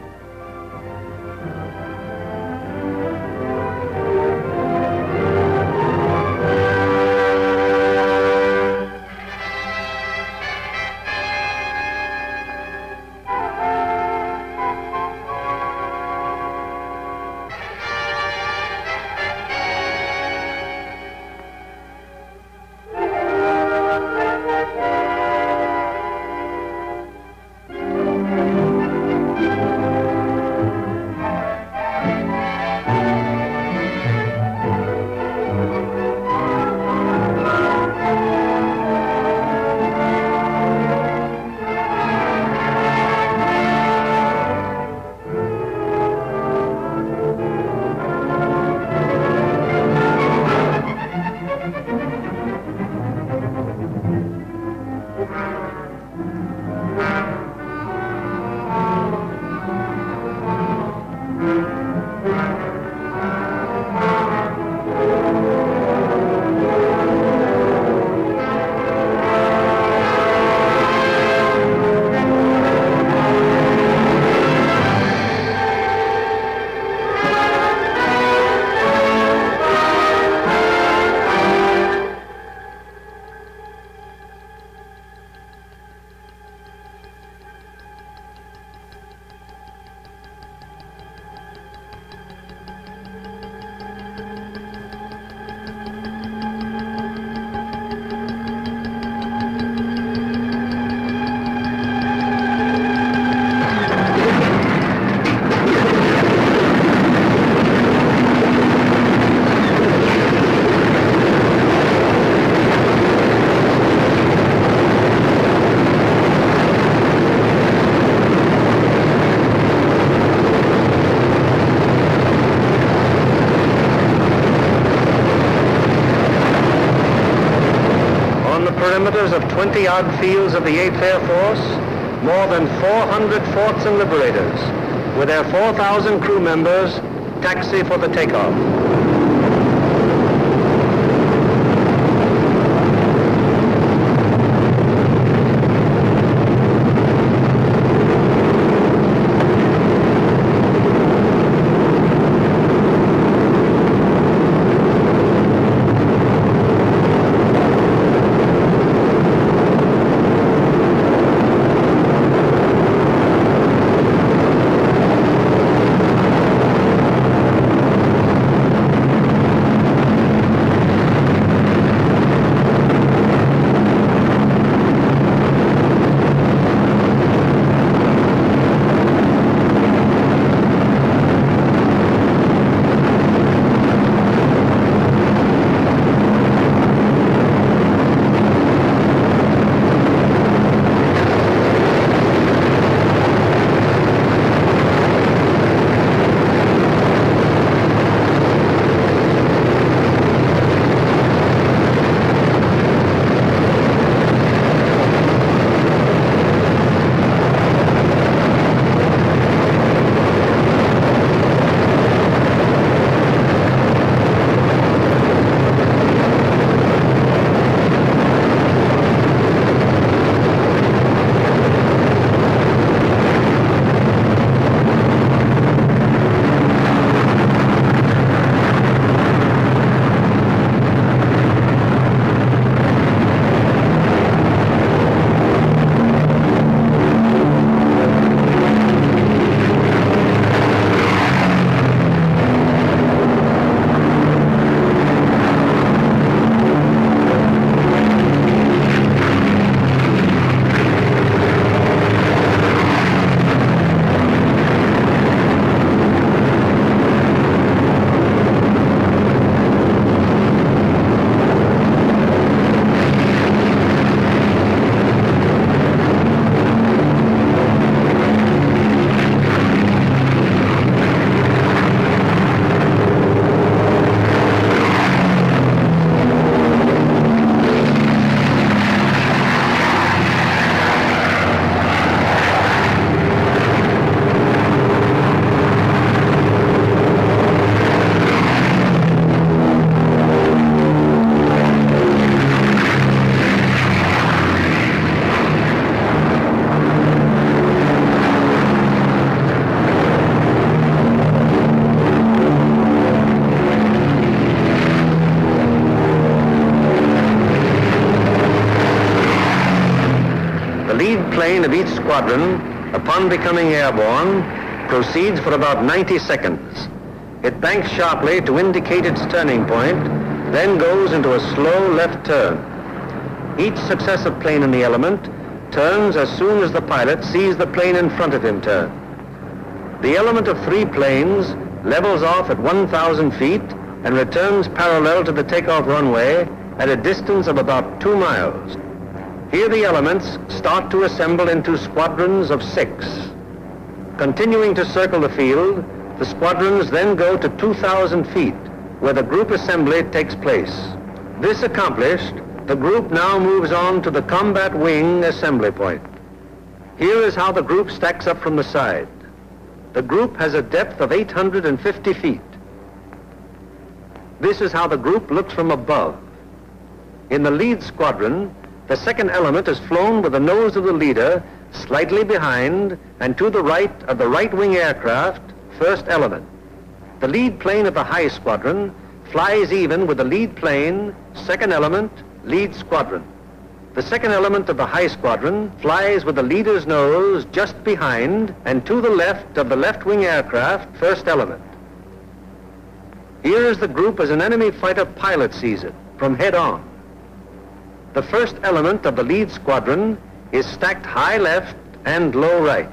Perimeters of 20-odd fields of the 8th Air Force, more than 400 forts and liberators, with their 4,000 crew members, taxi for the takeoff. plane of each squadron, upon becoming airborne, proceeds for about 90 seconds. It banks sharply to indicate its turning point, then goes into a slow left turn. Each successive plane in the element turns as soon as the pilot sees the plane in front of him turn. The element of 3 planes levels off at 1,000 feet and returns parallel to the takeoff runway at a distance of about 2 miles. Here the elements start to assemble into squadrons of 6. Continuing to circle the field, the squadrons then go to 2,000 feet, where the group assembly takes place. This accomplished, the group now moves on to the combat wing assembly point. Here is how the group stacks up from the side. The group has a depth of 850 feet. This is how the group looks from above. In the lead squadron, the second element is flown with the nose of the leader slightly behind and to the right of the right wing aircraft, first element. The lead plane of the high squadron flies even with the lead plane, second element, lead squadron. The second element of the high squadron flies with the leader's nose just behind and to the left of the left wing aircraft, first element. Here is the group as an enemy fighter pilot sees it, from head on. The first element of the lead squadron is stacked high left and low right.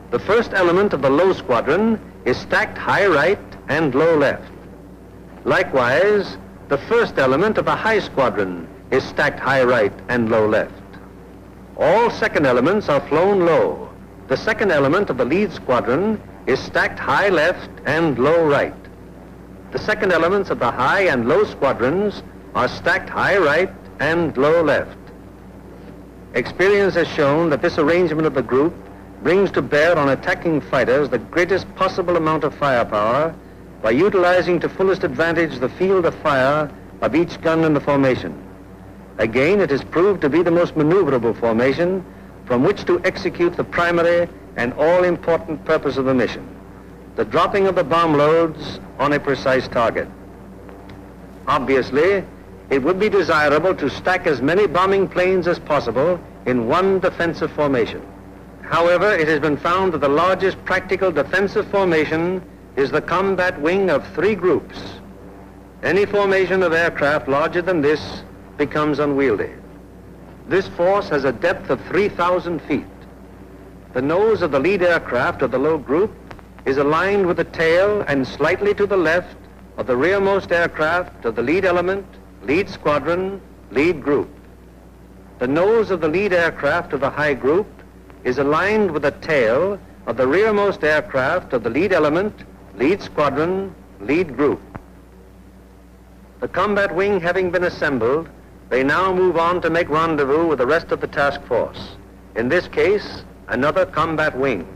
The first element of the low squadron is stacked high right and low left. Likewise, the first element of the high squadron is stacked high right and low left. All second elements are flown low. The second element of the lead squadron is stacked high left and low right. The second elements of the high and low squadrons are stacked high right and low left. Experience has shown that this arrangement of the group brings to bear on attacking fighters the greatest possible amount of firepower by utilizing to fullest advantage the field of fire of each gun in the formation. Again, it is proved to be the most maneuverable formation from which to execute the primary and all-important purpose of the mission, the dropping of the bomb loads on a precise target. Obviously, it would be desirable to stack as many bombing planes as possible in one defensive formation. However, it has been found that the largest practical defensive formation is the combat wing of 3 groups. Any formation of aircraft larger than this becomes unwieldy. This force has a depth of 3,000 feet. The nose of the lead aircraft of the low group is aligned with the tail and slightly to the left of the rearmost aircraft of the lead element, lead squadron, lead group. The nose of the lead aircraft of the high group is aligned with the tail of the rearmost aircraft of the lead element, lead squadron, lead group. The combat wing having been assembled, they now move on to make rendezvous with the rest of the task force. In this case, another combat wing.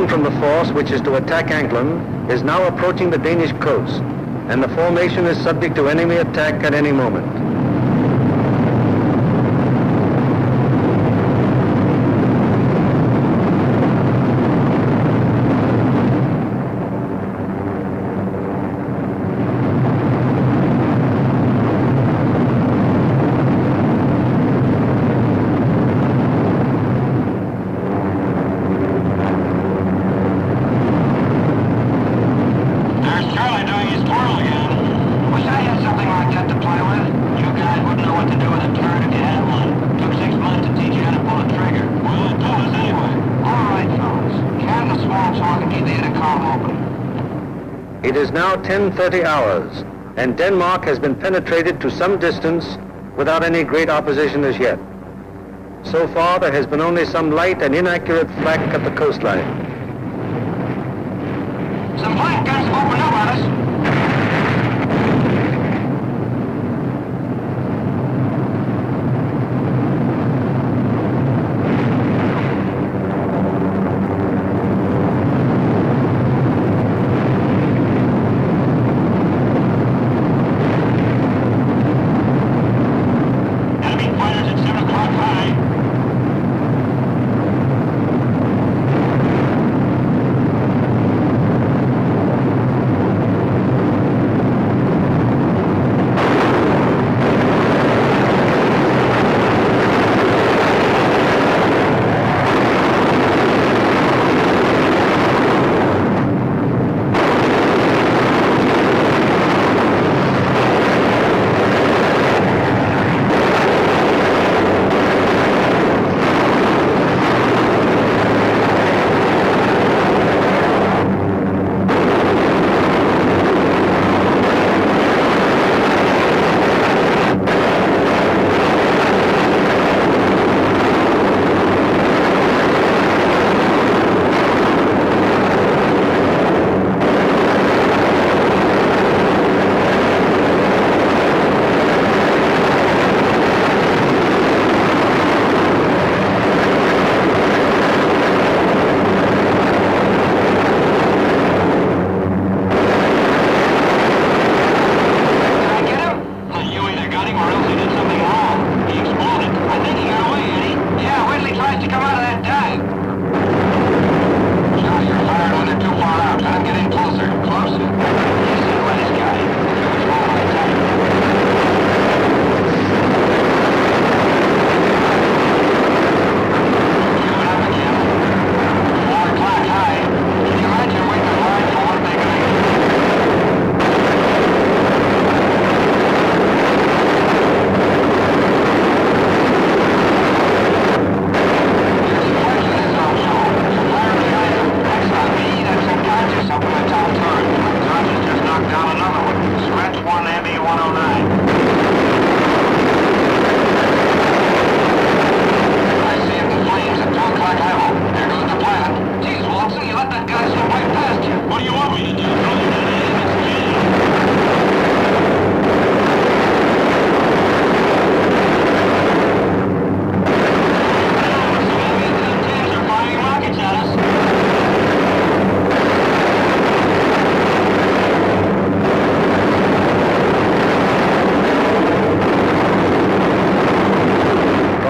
separating from the force which is to attack Anklam is now approaching the Danish coast, and the formation is subject to enemy attack at any moment. It is now 10:30 hours, and Denmark has been penetrated to some distance without any great opposition as yet. So far, there has been only some light and inaccurate flak at the coastline. Some flank guns have opened up on us.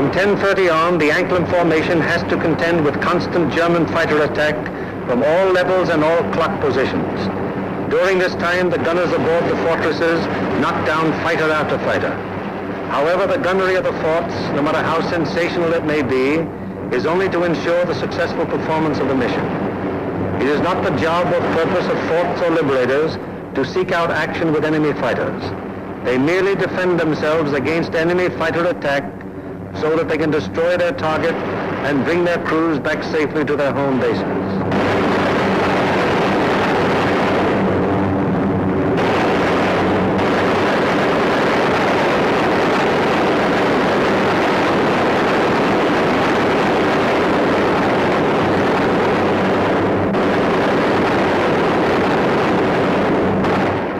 From 10:30 on, the Anklam formation has to contend with constant German fighter attack from all levels and all clock positions. During this time, the gunners aboard the fortresses knock down fighter after fighter. However, the gunnery of the forts, no matter how sensational it may be, is only to ensure the successful performance of the mission. It is not the job or purpose of forts or liberators to seek out action with enemy fighters. They merely defend themselves against enemy fighter attack so that they can destroy their target and bring their crews back safely to their home bases.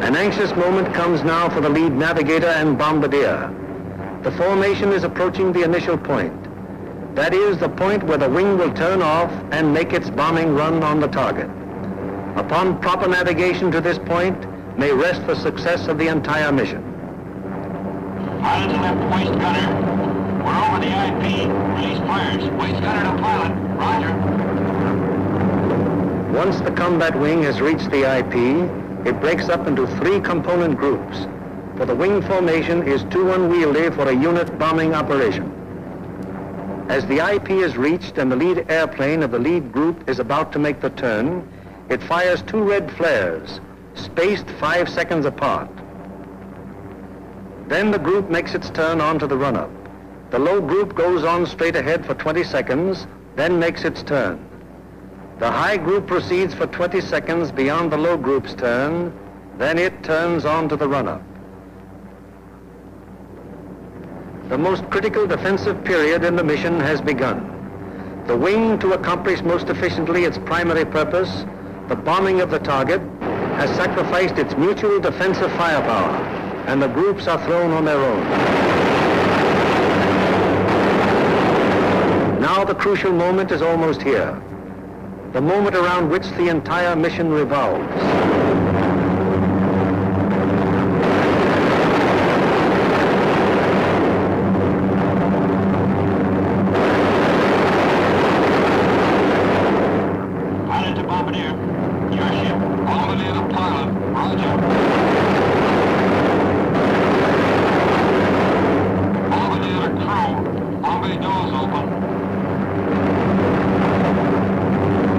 An anxious moment comes now for the lead navigator and bombardier. The formation is approaching the initial point. That is the point where the wing will turn off and make its bombing run on the target. Upon proper navigation to this point may rest the success of the entire mission. Pilot to left, waist gunner. We're over the IP. Release fires. Waist gunner to pilot. Roger. Once the combat wing has reached the IP, it breaks up into 3 component groups, for the wing formation is too unwieldy for a unit bombing operation. As the IP is reached and the lead airplane of the lead group is about to make the turn, it fires 2 red flares, spaced 5 seconds apart. Then the group makes its turn onto the run-up. The low group goes on straight ahead for 20 seconds, then makes its turn. The high group proceeds for 20 seconds beyond the low group's turn, then it turns on to the run-up. The most critical defensive period in the mission has begun. The wing, to accomplish most efficiently its primary purpose, the bombing of the target, has sacrificed its mutual defensive firepower, and the groups are thrown on their own. Now the crucial moment is almost here, the moment around which the entire mission revolves. Pilot to bombardier. Your ship. Bombardier to pilot. Roger. Bombardier to crew. Bombardier doors open.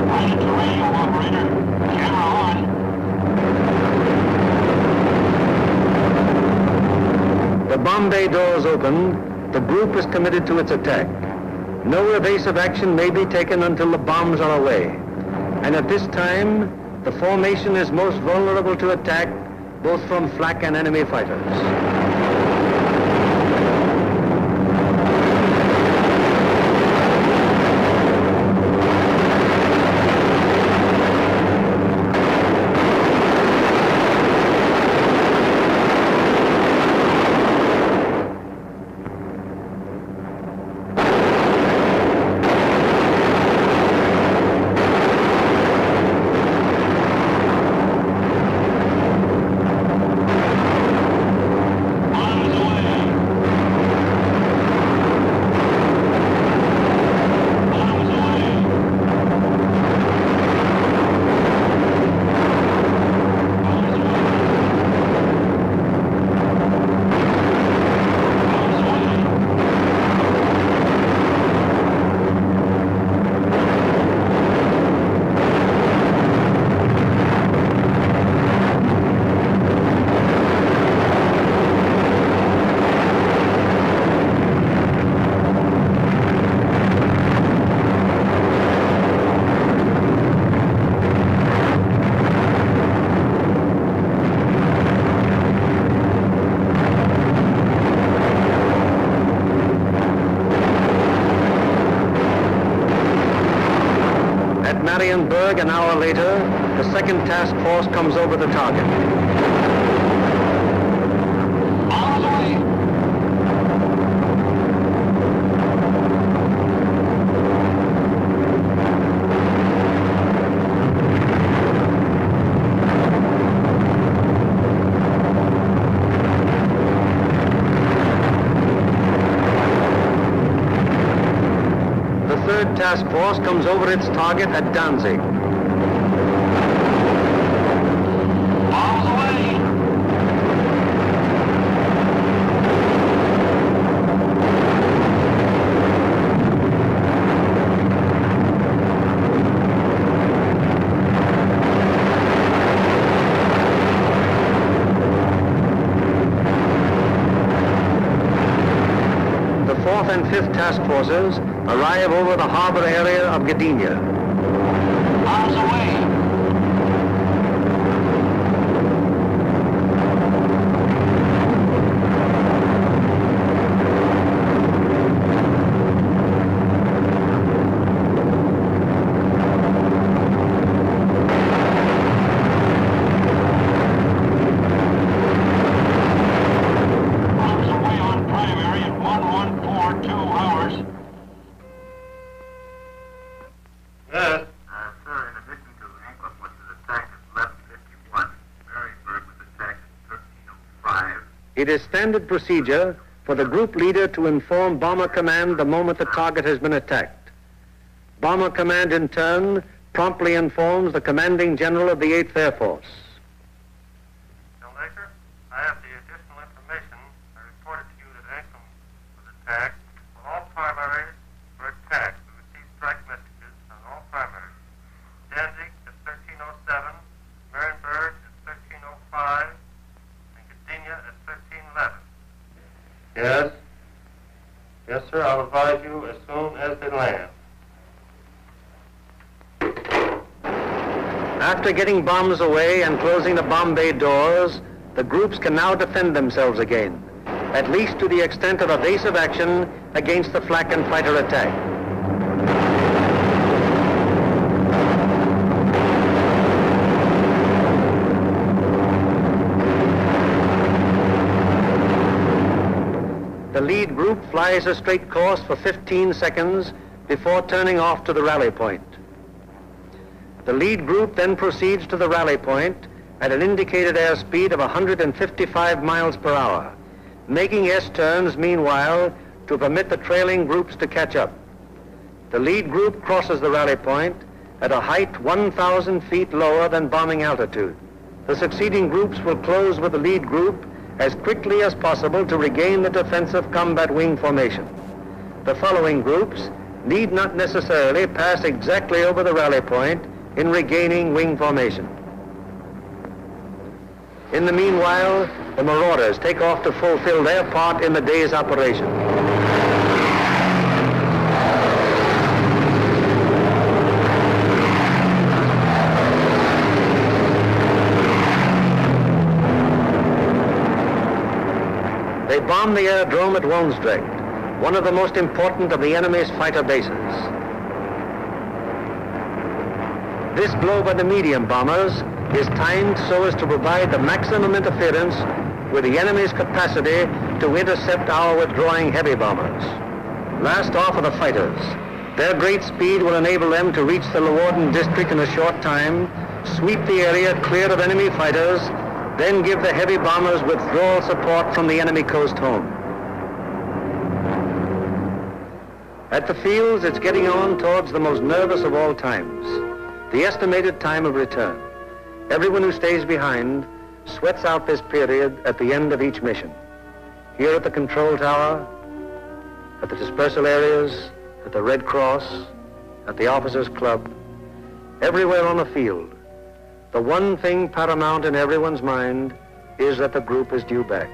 Pilot to radio operator. Camera on. The bomb bay doors open, the group is committed to its attack. No evasive action may be taken until the bombs are away. And at this time, the formation is most vulnerable to attack, both from flak and enemy fighters. An hour later, the second task force comes over the target. The third task force comes over its target at Danzig. And 5th task forces arrive over the harbor area of Gdynia. Arms away. It is standard procedure for the group leader to inform Bomber Command the moment the target has been attacked. Bomber Command, in turn, promptly informs the commanding general of the 8th Air Force. Laker, I have the additional information. I reported to you that Anklam was attacked. Well, all primaries were attacked. We received strike messages on all primaries. Danzig at 1307, Marienburg at 1305, and Gdynia at 1311. Yes? Yes, sir. I'll advise you as soon as they land. After getting bombs away and closing the bomb bay doors, the groups can now defend themselves again, at least to the extent of evasive action against the flak and fighter attack. The lead group flies a straight course for 15 seconds before turning off to the rally point. The lead group then proceeds to the rally point at an indicated airspeed of 155 miles per hour, making S-turns meanwhile to permit the trailing groups to catch up. The lead group crosses the rally point at a height 1,000 feet lower than bombing altitude. The succeeding groups will close with the lead group as quickly as possible to regain the defensive combat wing formation. The following groups need not necessarily pass exactly over the rally point in regaining wing formation. In the meanwhile, the marauders take off to fulfill their part in the day's operation. They bomb the aerodrome at Woensdrecht, one of the most important of the enemy's fighter bases. This blow by the medium bombers is timed so as to provide the maximum interference with the enemy's capacity to intercept our withdrawing heavy bombers. Last off are the fighters. Their great speed will enable them to reach the Leeuwarden district in a short time, sweep the area clear of enemy fighters, then give the heavy bombers withdrawal support from the enemy coast home. At the fields, it's getting on towards the most nervous of all times, the estimated time of return. Everyone who stays behind sweats out this period at the end of each mission. Here at the control tower, at the dispersal areas, at the Red Cross, at the officers' club, everywhere on the field, the one thing paramount in everyone's mind is that the group is due back.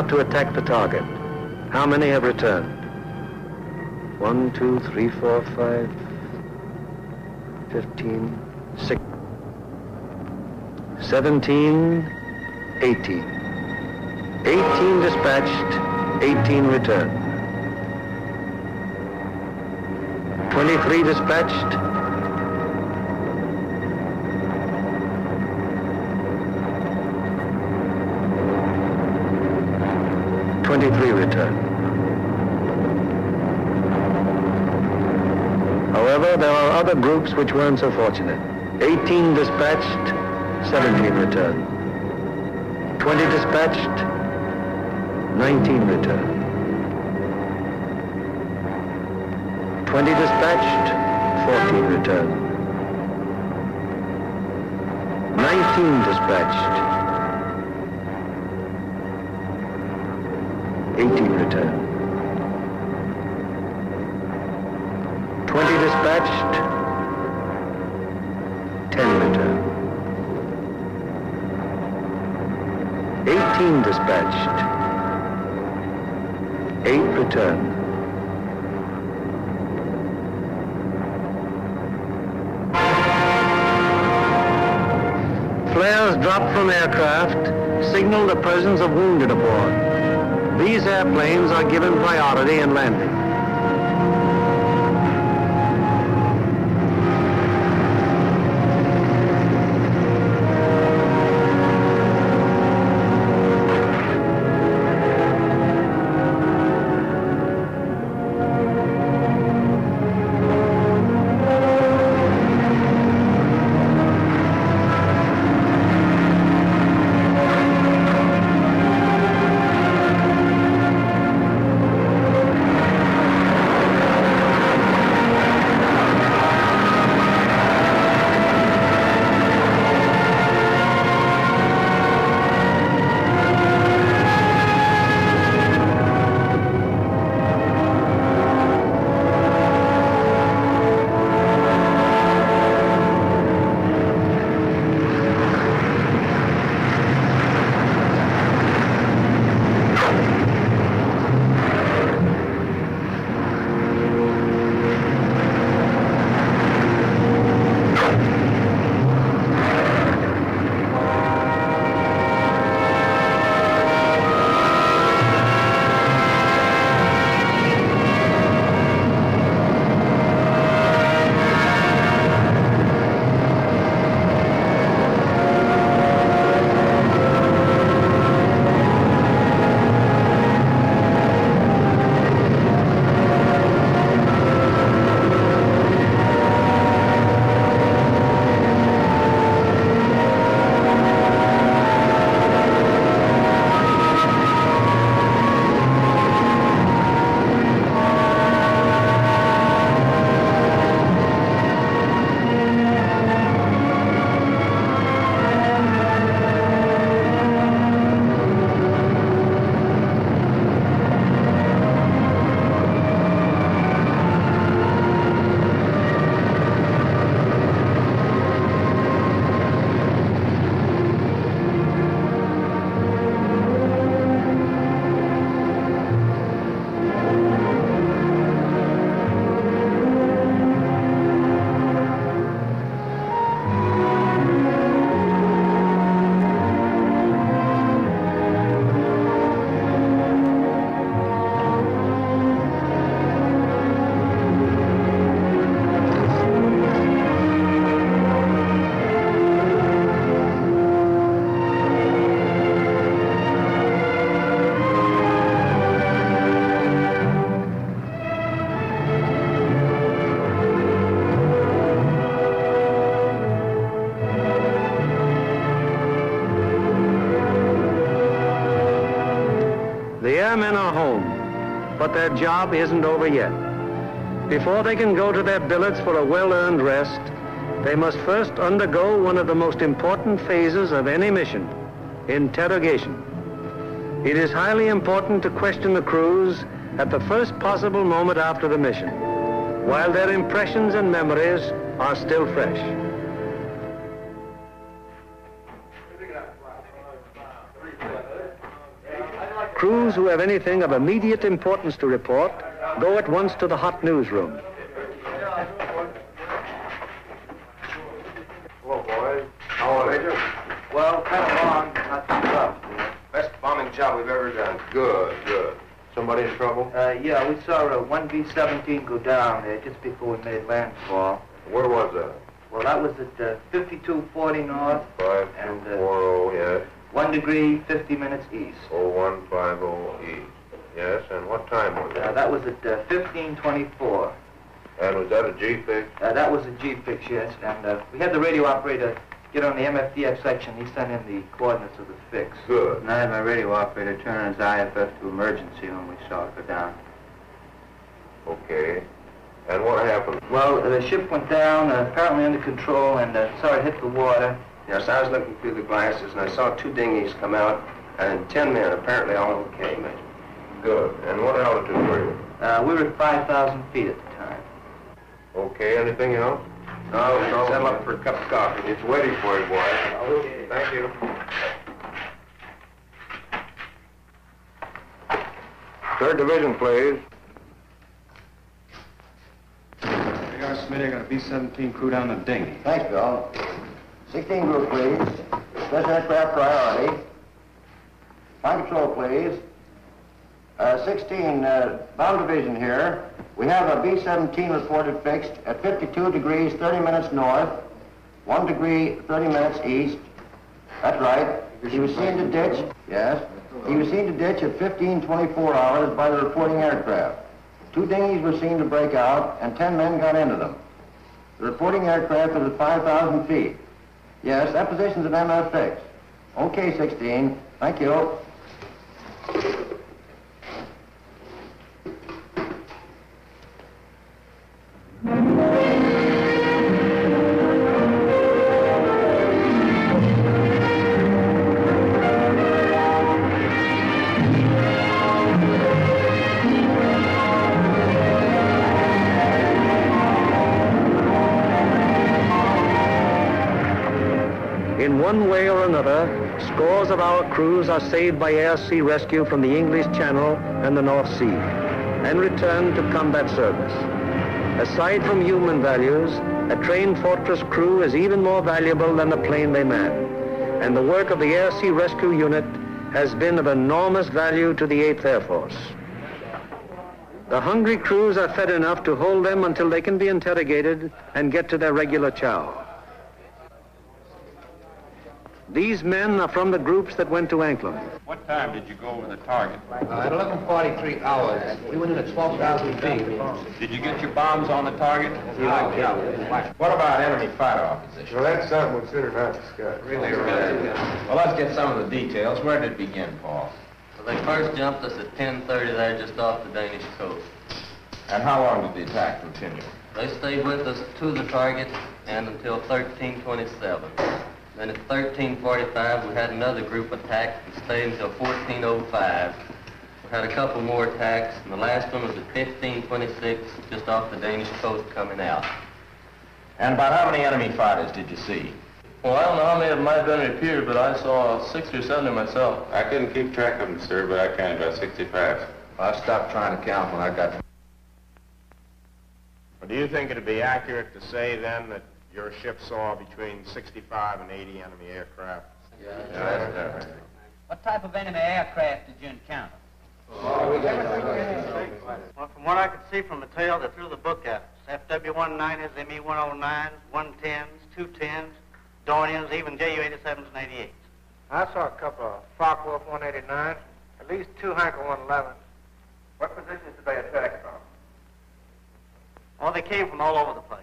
To attack the target. How many have returned? 1, 2, 3, 4, 5, 15, 6, 17, 18. 18 dispatched, 18 returned. 23 dispatched, 23 returned. However, there are other groups which weren't so fortunate. 18 dispatched, 17 returned. 20 dispatched, 19 returned. 20 dispatched, 14 returned. 19 dispatched, 18 returned. 20 dispatched, 10 returned. 18 dispatched, 8 returned. Flares dropped from aircraft signal the presence of wounded aboard. These airplanes are given priority in landing. airmen are home, but their job isn't over yet. Before they can go to their billets for a well-earned rest, they must first undergo one of the most important phases of any mission, interrogation. It is highly important to question the crews at the first possible moment after the mission, while their impressions and memories are still fresh. Crews who have anything of immediate importance to report go at once to the hot newsroom. Hello, boys. How are you? Well, kind of long, not too tough. Best bombing job we've ever done. Good, good. Somebody in trouble? Yeah, we saw a 1B-17 go down there just before we made landfall. Where was that? Well, that was at 5240 north. 5240, yes. 1 degree, 50 minutes east. 0150 east. Yes, and what time was it? That was at 1524. And was that a G-fix? That was a G-fix, yes. And we had the radio operator get on the MFDF section. He sent in the coordinates of the fix. Good. And I had my radio operator turn on his IFF to emergency when we saw it go down. Okay. And what happened? Well, the ship went down, apparently under control, and saw it hit the water. Yes, I was looking through the glasses, and I saw 2 dinghies come out, and 10 men, apparently all okay. Good. And what altitude were you? We were at 5,000 feet at the time. Okay. Anything else? No, settle up for a cup of coffee. It's waiting for you, boy. Okay. Thank you. Third division, please. They are, Smitty. I got a B-17 crew down the dinghy. Thanks, Bill. 16 group, please. this aircraft priority. Flight control, please. 16, bound division here. We have a B-17 reported fixed at 52 degrees 30 minutes north, 1 degree 30 minutes east. That's right. He was seen to ditch, yes. He was seen to ditch at 15:24 hours by the reporting aircraft. 2 dinghies were seen to break out and 10 men got into them. The reporting aircraft is at 5,000 feet. Yes, that position's at MF fixed. Okay, 16. Thank you. In one way or another, scores of our crews are saved by air-sea rescue from the English Channel and the North Sea and returned to combat service. Aside from human values, a trained fortress crew is even more valuable than the plane they man. And the work of the air-sea rescue unit has been of enormous value to the 8th Air Force. The hungry crews are fed enough to hold them until they can be interrogated and get to their regular chow. These men are from the groups that went to Anklam. What time did you go over the target? At 11:43 hours. We went in at 12,000 feet. Did you get your bombs on the target? Yeah. What about enemy fighter opposition? Well, that's something we consider not discussed. Really? Well, let's get some of the details. Where did it begin, Paul? Well, they first jumped us at 10:30 there just off the Danish coast. And how long did the attack continue? They stayed with us to the target and until 13:27. Then at 13:45, we had another group attack and stayed until 14:05. We had a couple more attacks, and the last one was at 15:26, just off the Danish coast coming out. And about how many enemy fighters did you see? Well, I don't know how many of them might have been repeated, but I saw 6 or 7 myself. I couldn't keep track of them, sir, but I counted about 65. I stopped trying to count when I got... Well, do you think it'd be accurate to say, then, that your ship saw between 65 and 80 enemy aircraft? Yeah. What type of enemy aircraft did you encounter? Well, from what I could see from the tail, they threw the book at us. FW-190s, ME-109s, 110s, 210s, Dorniers, even JU-87s and 88s. I saw a couple of Focke-Wulf 189s, at least 2 Heinkel 111s. What positions did they attack from? Oh, they came from all over the place.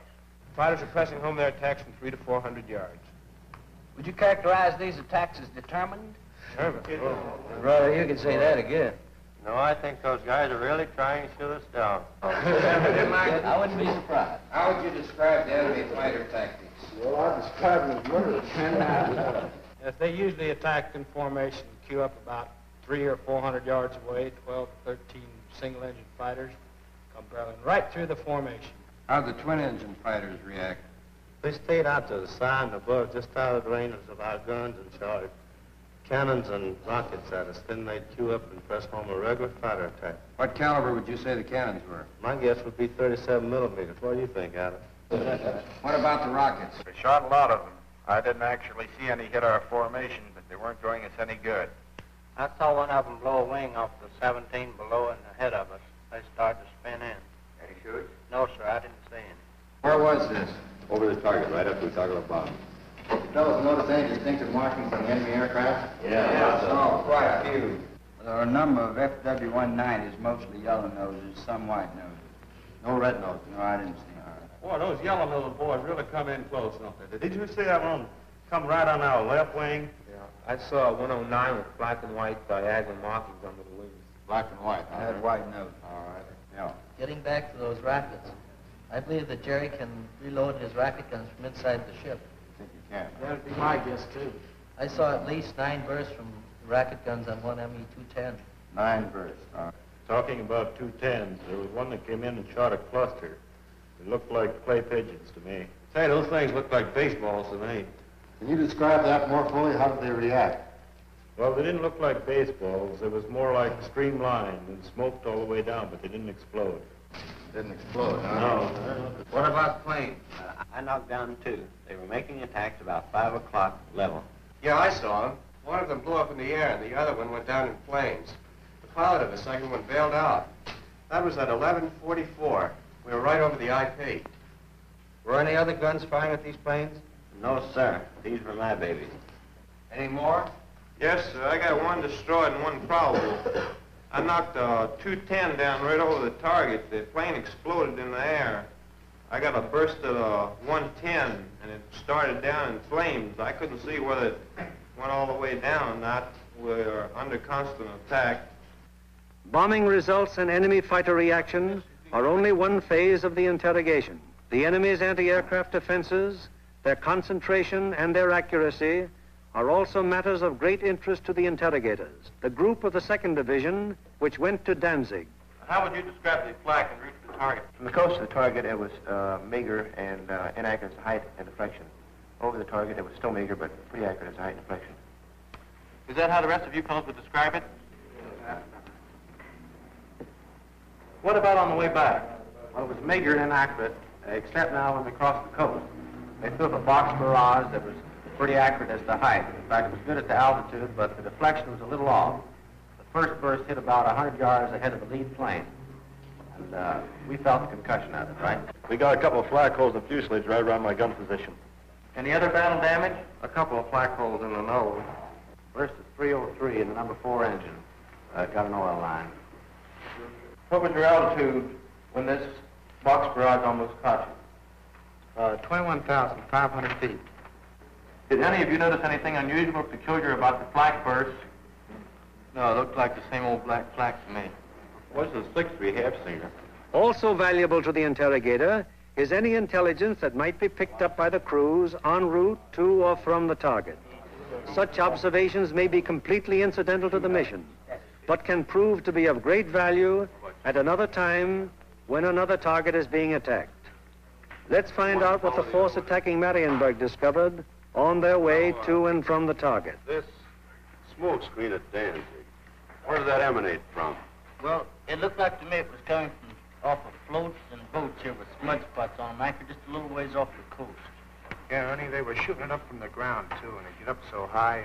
Fighters are pressing home their attacks from 300 to 400 yards. Would you characterize these attacks as determined? Determined? Brother, you can say that again. No, I think those guys are really trying to shoot us down. I wouldn't be surprised. How would you describe the enemy fighter tactics? Well, I describe them as murderous. Yes, they usually attack in formation, queue up about 300 or 400 yards away, 12 to 13 single-engine fighters come barreling right through the formation. How'd the twin-engine fighters react? They stayed out to the side and above, just out of the range of our guns, and shot cannons and rockets at us. Then they'd queue up and press home a regular fighter attack. What caliber would you say the cannons were? My guess would be 37 millimeters. What do you think, Adam? What about the rockets? We shot a lot of them. I didn't actually see any hit our formation, but they weren't doing us any good. I saw one of them blow a wing off the 17 below and ahead of us. They started to spin in. Any shoot? No, sir, I didn't see any. Where was this? Over the target, right after we toggle the bomb. You fellows notice any distinctive markings on the enemy aircraft? Yeah. Oh, quite a few. There are a number of FW-190s, mostly yellow noses, some white noses. No red nose. No, I didn't see. Boy, those yellow-nosed boys really come in close, don't they? Did you see that one come right on our left wing? Yeah, I saw a 109 with black and white diagonal markings under the wings. Black and white. I had white nose. All right. Yeah. Getting back to those rockets, I believe that Jerry can reload his rocket guns from inside the ship. I think you can. That'd be my guess, too. I saw at least 9 bursts from rocket guns on one ME-210. 9 bursts. All right. Talking about 210s, there was one that came in and shot a cluster. It looked like clay pigeons to me. Say, those things look like baseballs to me. Can you describe that more fully? How did they react? Well, they didn't look like baseballs. It was more like streamlined and smoked all the way down, but they didn't explode. Didn't explode, huh? No. What about planes? I knocked down 2. They were making attacks about 5 o'clock level. Yeah, I saw them. One of them blew up in the air, and the other one went down in flames. The pilot of the second one bailed out. That was at 11:44. We were right over the IP. Were any other guns firing at these planes? No, sir. These were my babies. Any more? Yes, sir. I got one destroyed and one probable. I knocked a 210 down right over the target. The plane exploded in the air. I got a burst at a 110, and it started down in flames. I couldn't see whether it went all the way down or not. We're under constant attack. Bombing results and enemy fighter reaction are only one phase of the interrogation. The enemy's anti-aircraft defenses, their concentration and their accuracy are also matters of great interest to the interrogators. The group of the 2nd Division, which went to Danzig. How would you describe the flak en route to the target? From the coast to the target, it was meager and inaccurate as height and deflection. Over the target, it was still meager, but pretty accurate as height and deflection. Is that how the rest of you fellows would describe it? What about on the way back? Well, it was meager and inaccurate, except now when we crossed the coast. They threw up a box barrage that was pretty accurate as to height. In fact, it was good at the altitude, but the deflection was a little off. The first burst hit about 100 yards ahead of the lead plane. And we felt the concussion of it, right? We got a couple of flak holes in the fuselage right around my gun position. Any other battle damage? A couple of flak holes in the nose. Burst at 303 in the number 4 engine. Got an oil line. What was your altitude when this box barrage almost caught you? 21,500 feet. Did any of you notice anything unusual or peculiar about the flak burst? No, it looked like the same old black flak to me. What's the 6th we have seen? Also valuable to the interrogator is any intelligence that might be picked up by the crews en route to or from the target. Such observations may be completely incidental to the mission, but can prove to be of great value at another time when another target is being attacked. Let's find out what the force attacking Marienburg discovered on their way to and from the target. This smoke screen at Danzig, where did that emanate from? Well, it looked like to me it was coming from off of floats and boats here with smudge spots on them, anchored just a little ways off the coast. Yeah, Ernie, they were shooting it up from the ground, too, and it get up so high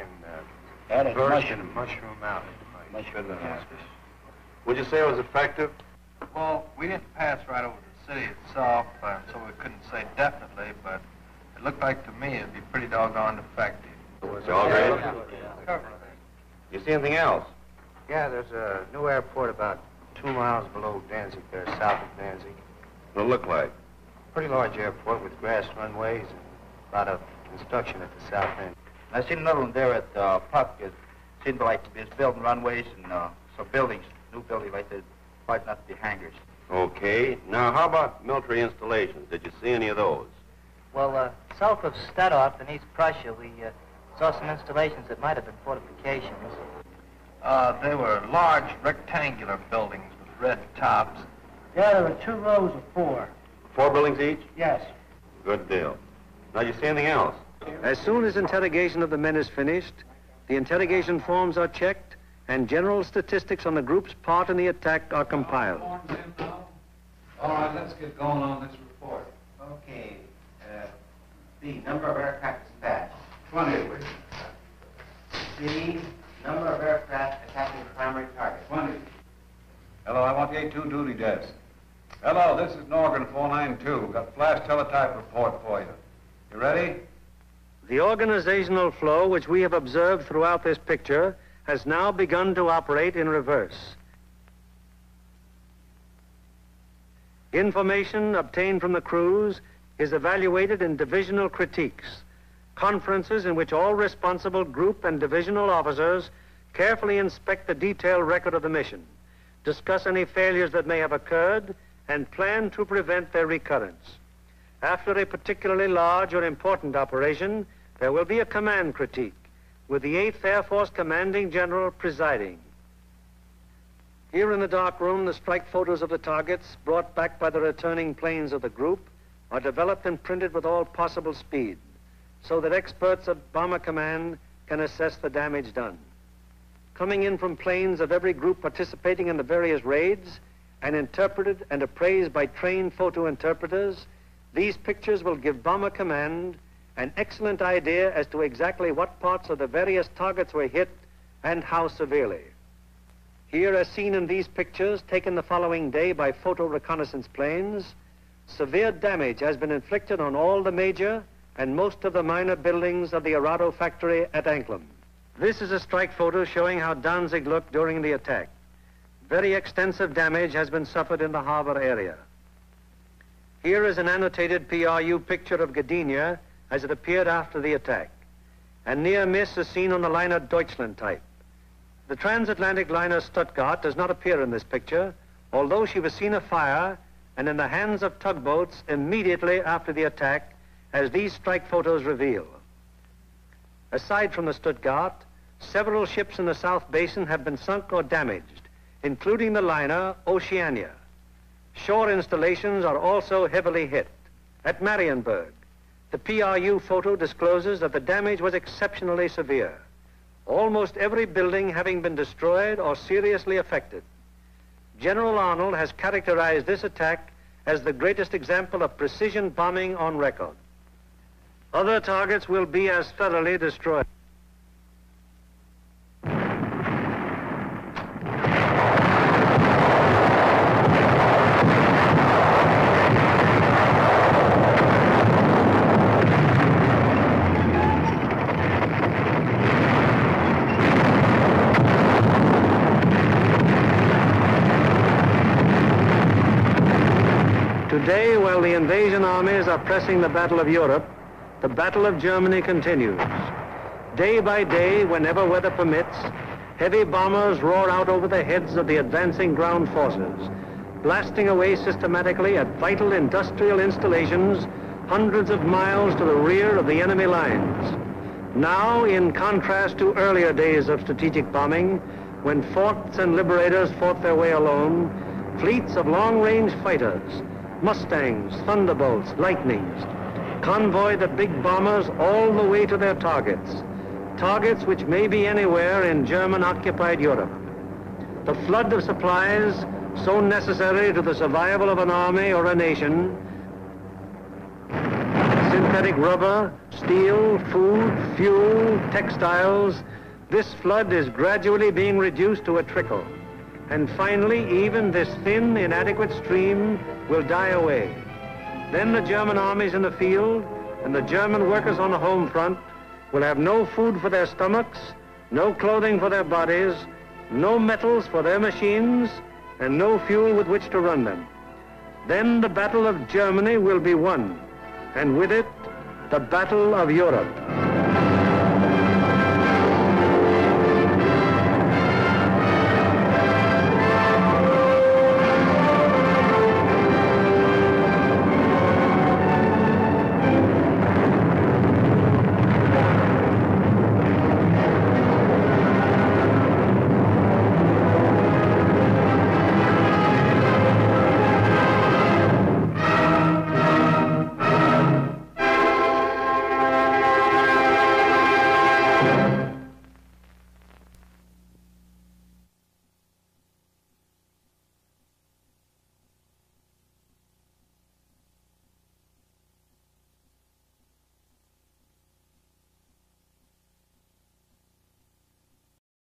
That and is burst mushroom. and mushroom out. Would you say it was effective? Well, we didn't pass right over the city itself, so we couldn't say definitely, but it looked like to me it'd be pretty doggone effective. It's all great. You see anything else? Yeah, there's a new airport about 2 miles below Danzig there, south of Danzig. What'd it look like? Pretty large airport with grass runways and a lot of construction at the south end. I seen another one there at Puck. It seemed like it's building runways and some buildings, new buildings like that, quite not to be hangars. Okay. Now, how about military installations? Did you see any of those? Well, south of Stadtdorf in East Prussia, we saw some installations that might have been fortifications. They were large rectangular buildings with red tops. Yeah, there were 2 rows of 4. 4 buildings each? Yes. Good deal. Now, you see anything else? As soon as interrogation of the men is finished, the interrogation forms are checked and general statistics on the group's part in the attack are compiled. All right, let's get going on this report. Okay. B, number of aircraft dispatched. 20. C, number of aircraft attacking the primary target. 20. Hello, I want the A2 duty desk. Hello, this is Norgren 492. Got flash teletype report for you. You ready? The organizational flow which we have observed throughout this picture has now begun to operate in reverse. Information obtained from the crews is evaluated in divisional critiques, conferences in which all responsible group and divisional officers carefully inspect the detailed record of the mission, discuss any failures that may have occurred, and plan to prevent their recurrence. After a particularly large or important operation, there will be a command critique, with the 8th Air Force Commanding General presiding. Here in the dark room, the strike photos of the targets brought back by the returning planes of the group are developed and printed with all possible speed, so that experts of Bomber Command can assess the damage done. Coming in from planes of every group participating in the various raids and interpreted and appraised by trained photo interpreters, these pictures will give Bomber Command an excellent idea as to exactly what parts of the various targets were hit and how severely. Here, as seen in these pictures taken the following day by photo reconnaissance planes, severe damage has been inflicted on all the major and most of the minor buildings of the Arado factory at Anklam. This is a strike photo showing how Danzig looked during the attack. Very extensive damage has been suffered in the harbor area. Here is an annotated PRU picture of Gdynia as it appeared after the attack. A near miss is seen on the liner Deutschland type. The transatlantic liner Stuttgart does not appear in this picture, although she was seen afire and in the hands of tugboats immediately after the attack, as these strike photos reveal. Aside from the Stuttgart, several ships in the South Basin have been sunk or damaged, including the liner Oceania. Shore installations are also heavily hit. At Marienburg, the PRU photo discloses that the damage was exceptionally severe, almost every building having been destroyed or seriously affected. General Arnold has characterized this attack as the greatest example of precision bombing on record. Other targets will be as thoroughly destroyed. Today, while the invasion armies are pressing the Battle of Europe, the Battle of Germany continues. Day by day, whenever weather permits, heavy bombers roar out over the heads of the advancing ground forces, blasting away systematically at vital industrial installations hundreds of miles to the rear of the enemy lines. Now, in contrast to earlier days of strategic bombing, when forts and liberators fought their way alone, fleets of long-range fighters, Mustangs, Thunderbolts, Lightnings, convoy the big bombers all the way to their targets, targets which may be anywhere in German-occupied Europe. The flood of supplies so necessary to the survival of an army or a nation, synthetic rubber, steel, food, fuel, textiles, this flood is gradually being reduced to a trickle. And finally, even this thin, inadequate stream will die away. Then the German armies in the field and the German workers on the home front will have no food for their stomachs, no clothing for their bodies, no metals for their machines, and no fuel with which to run them. Then the Battle of Germany will be won, and with it, the Battle of Europe.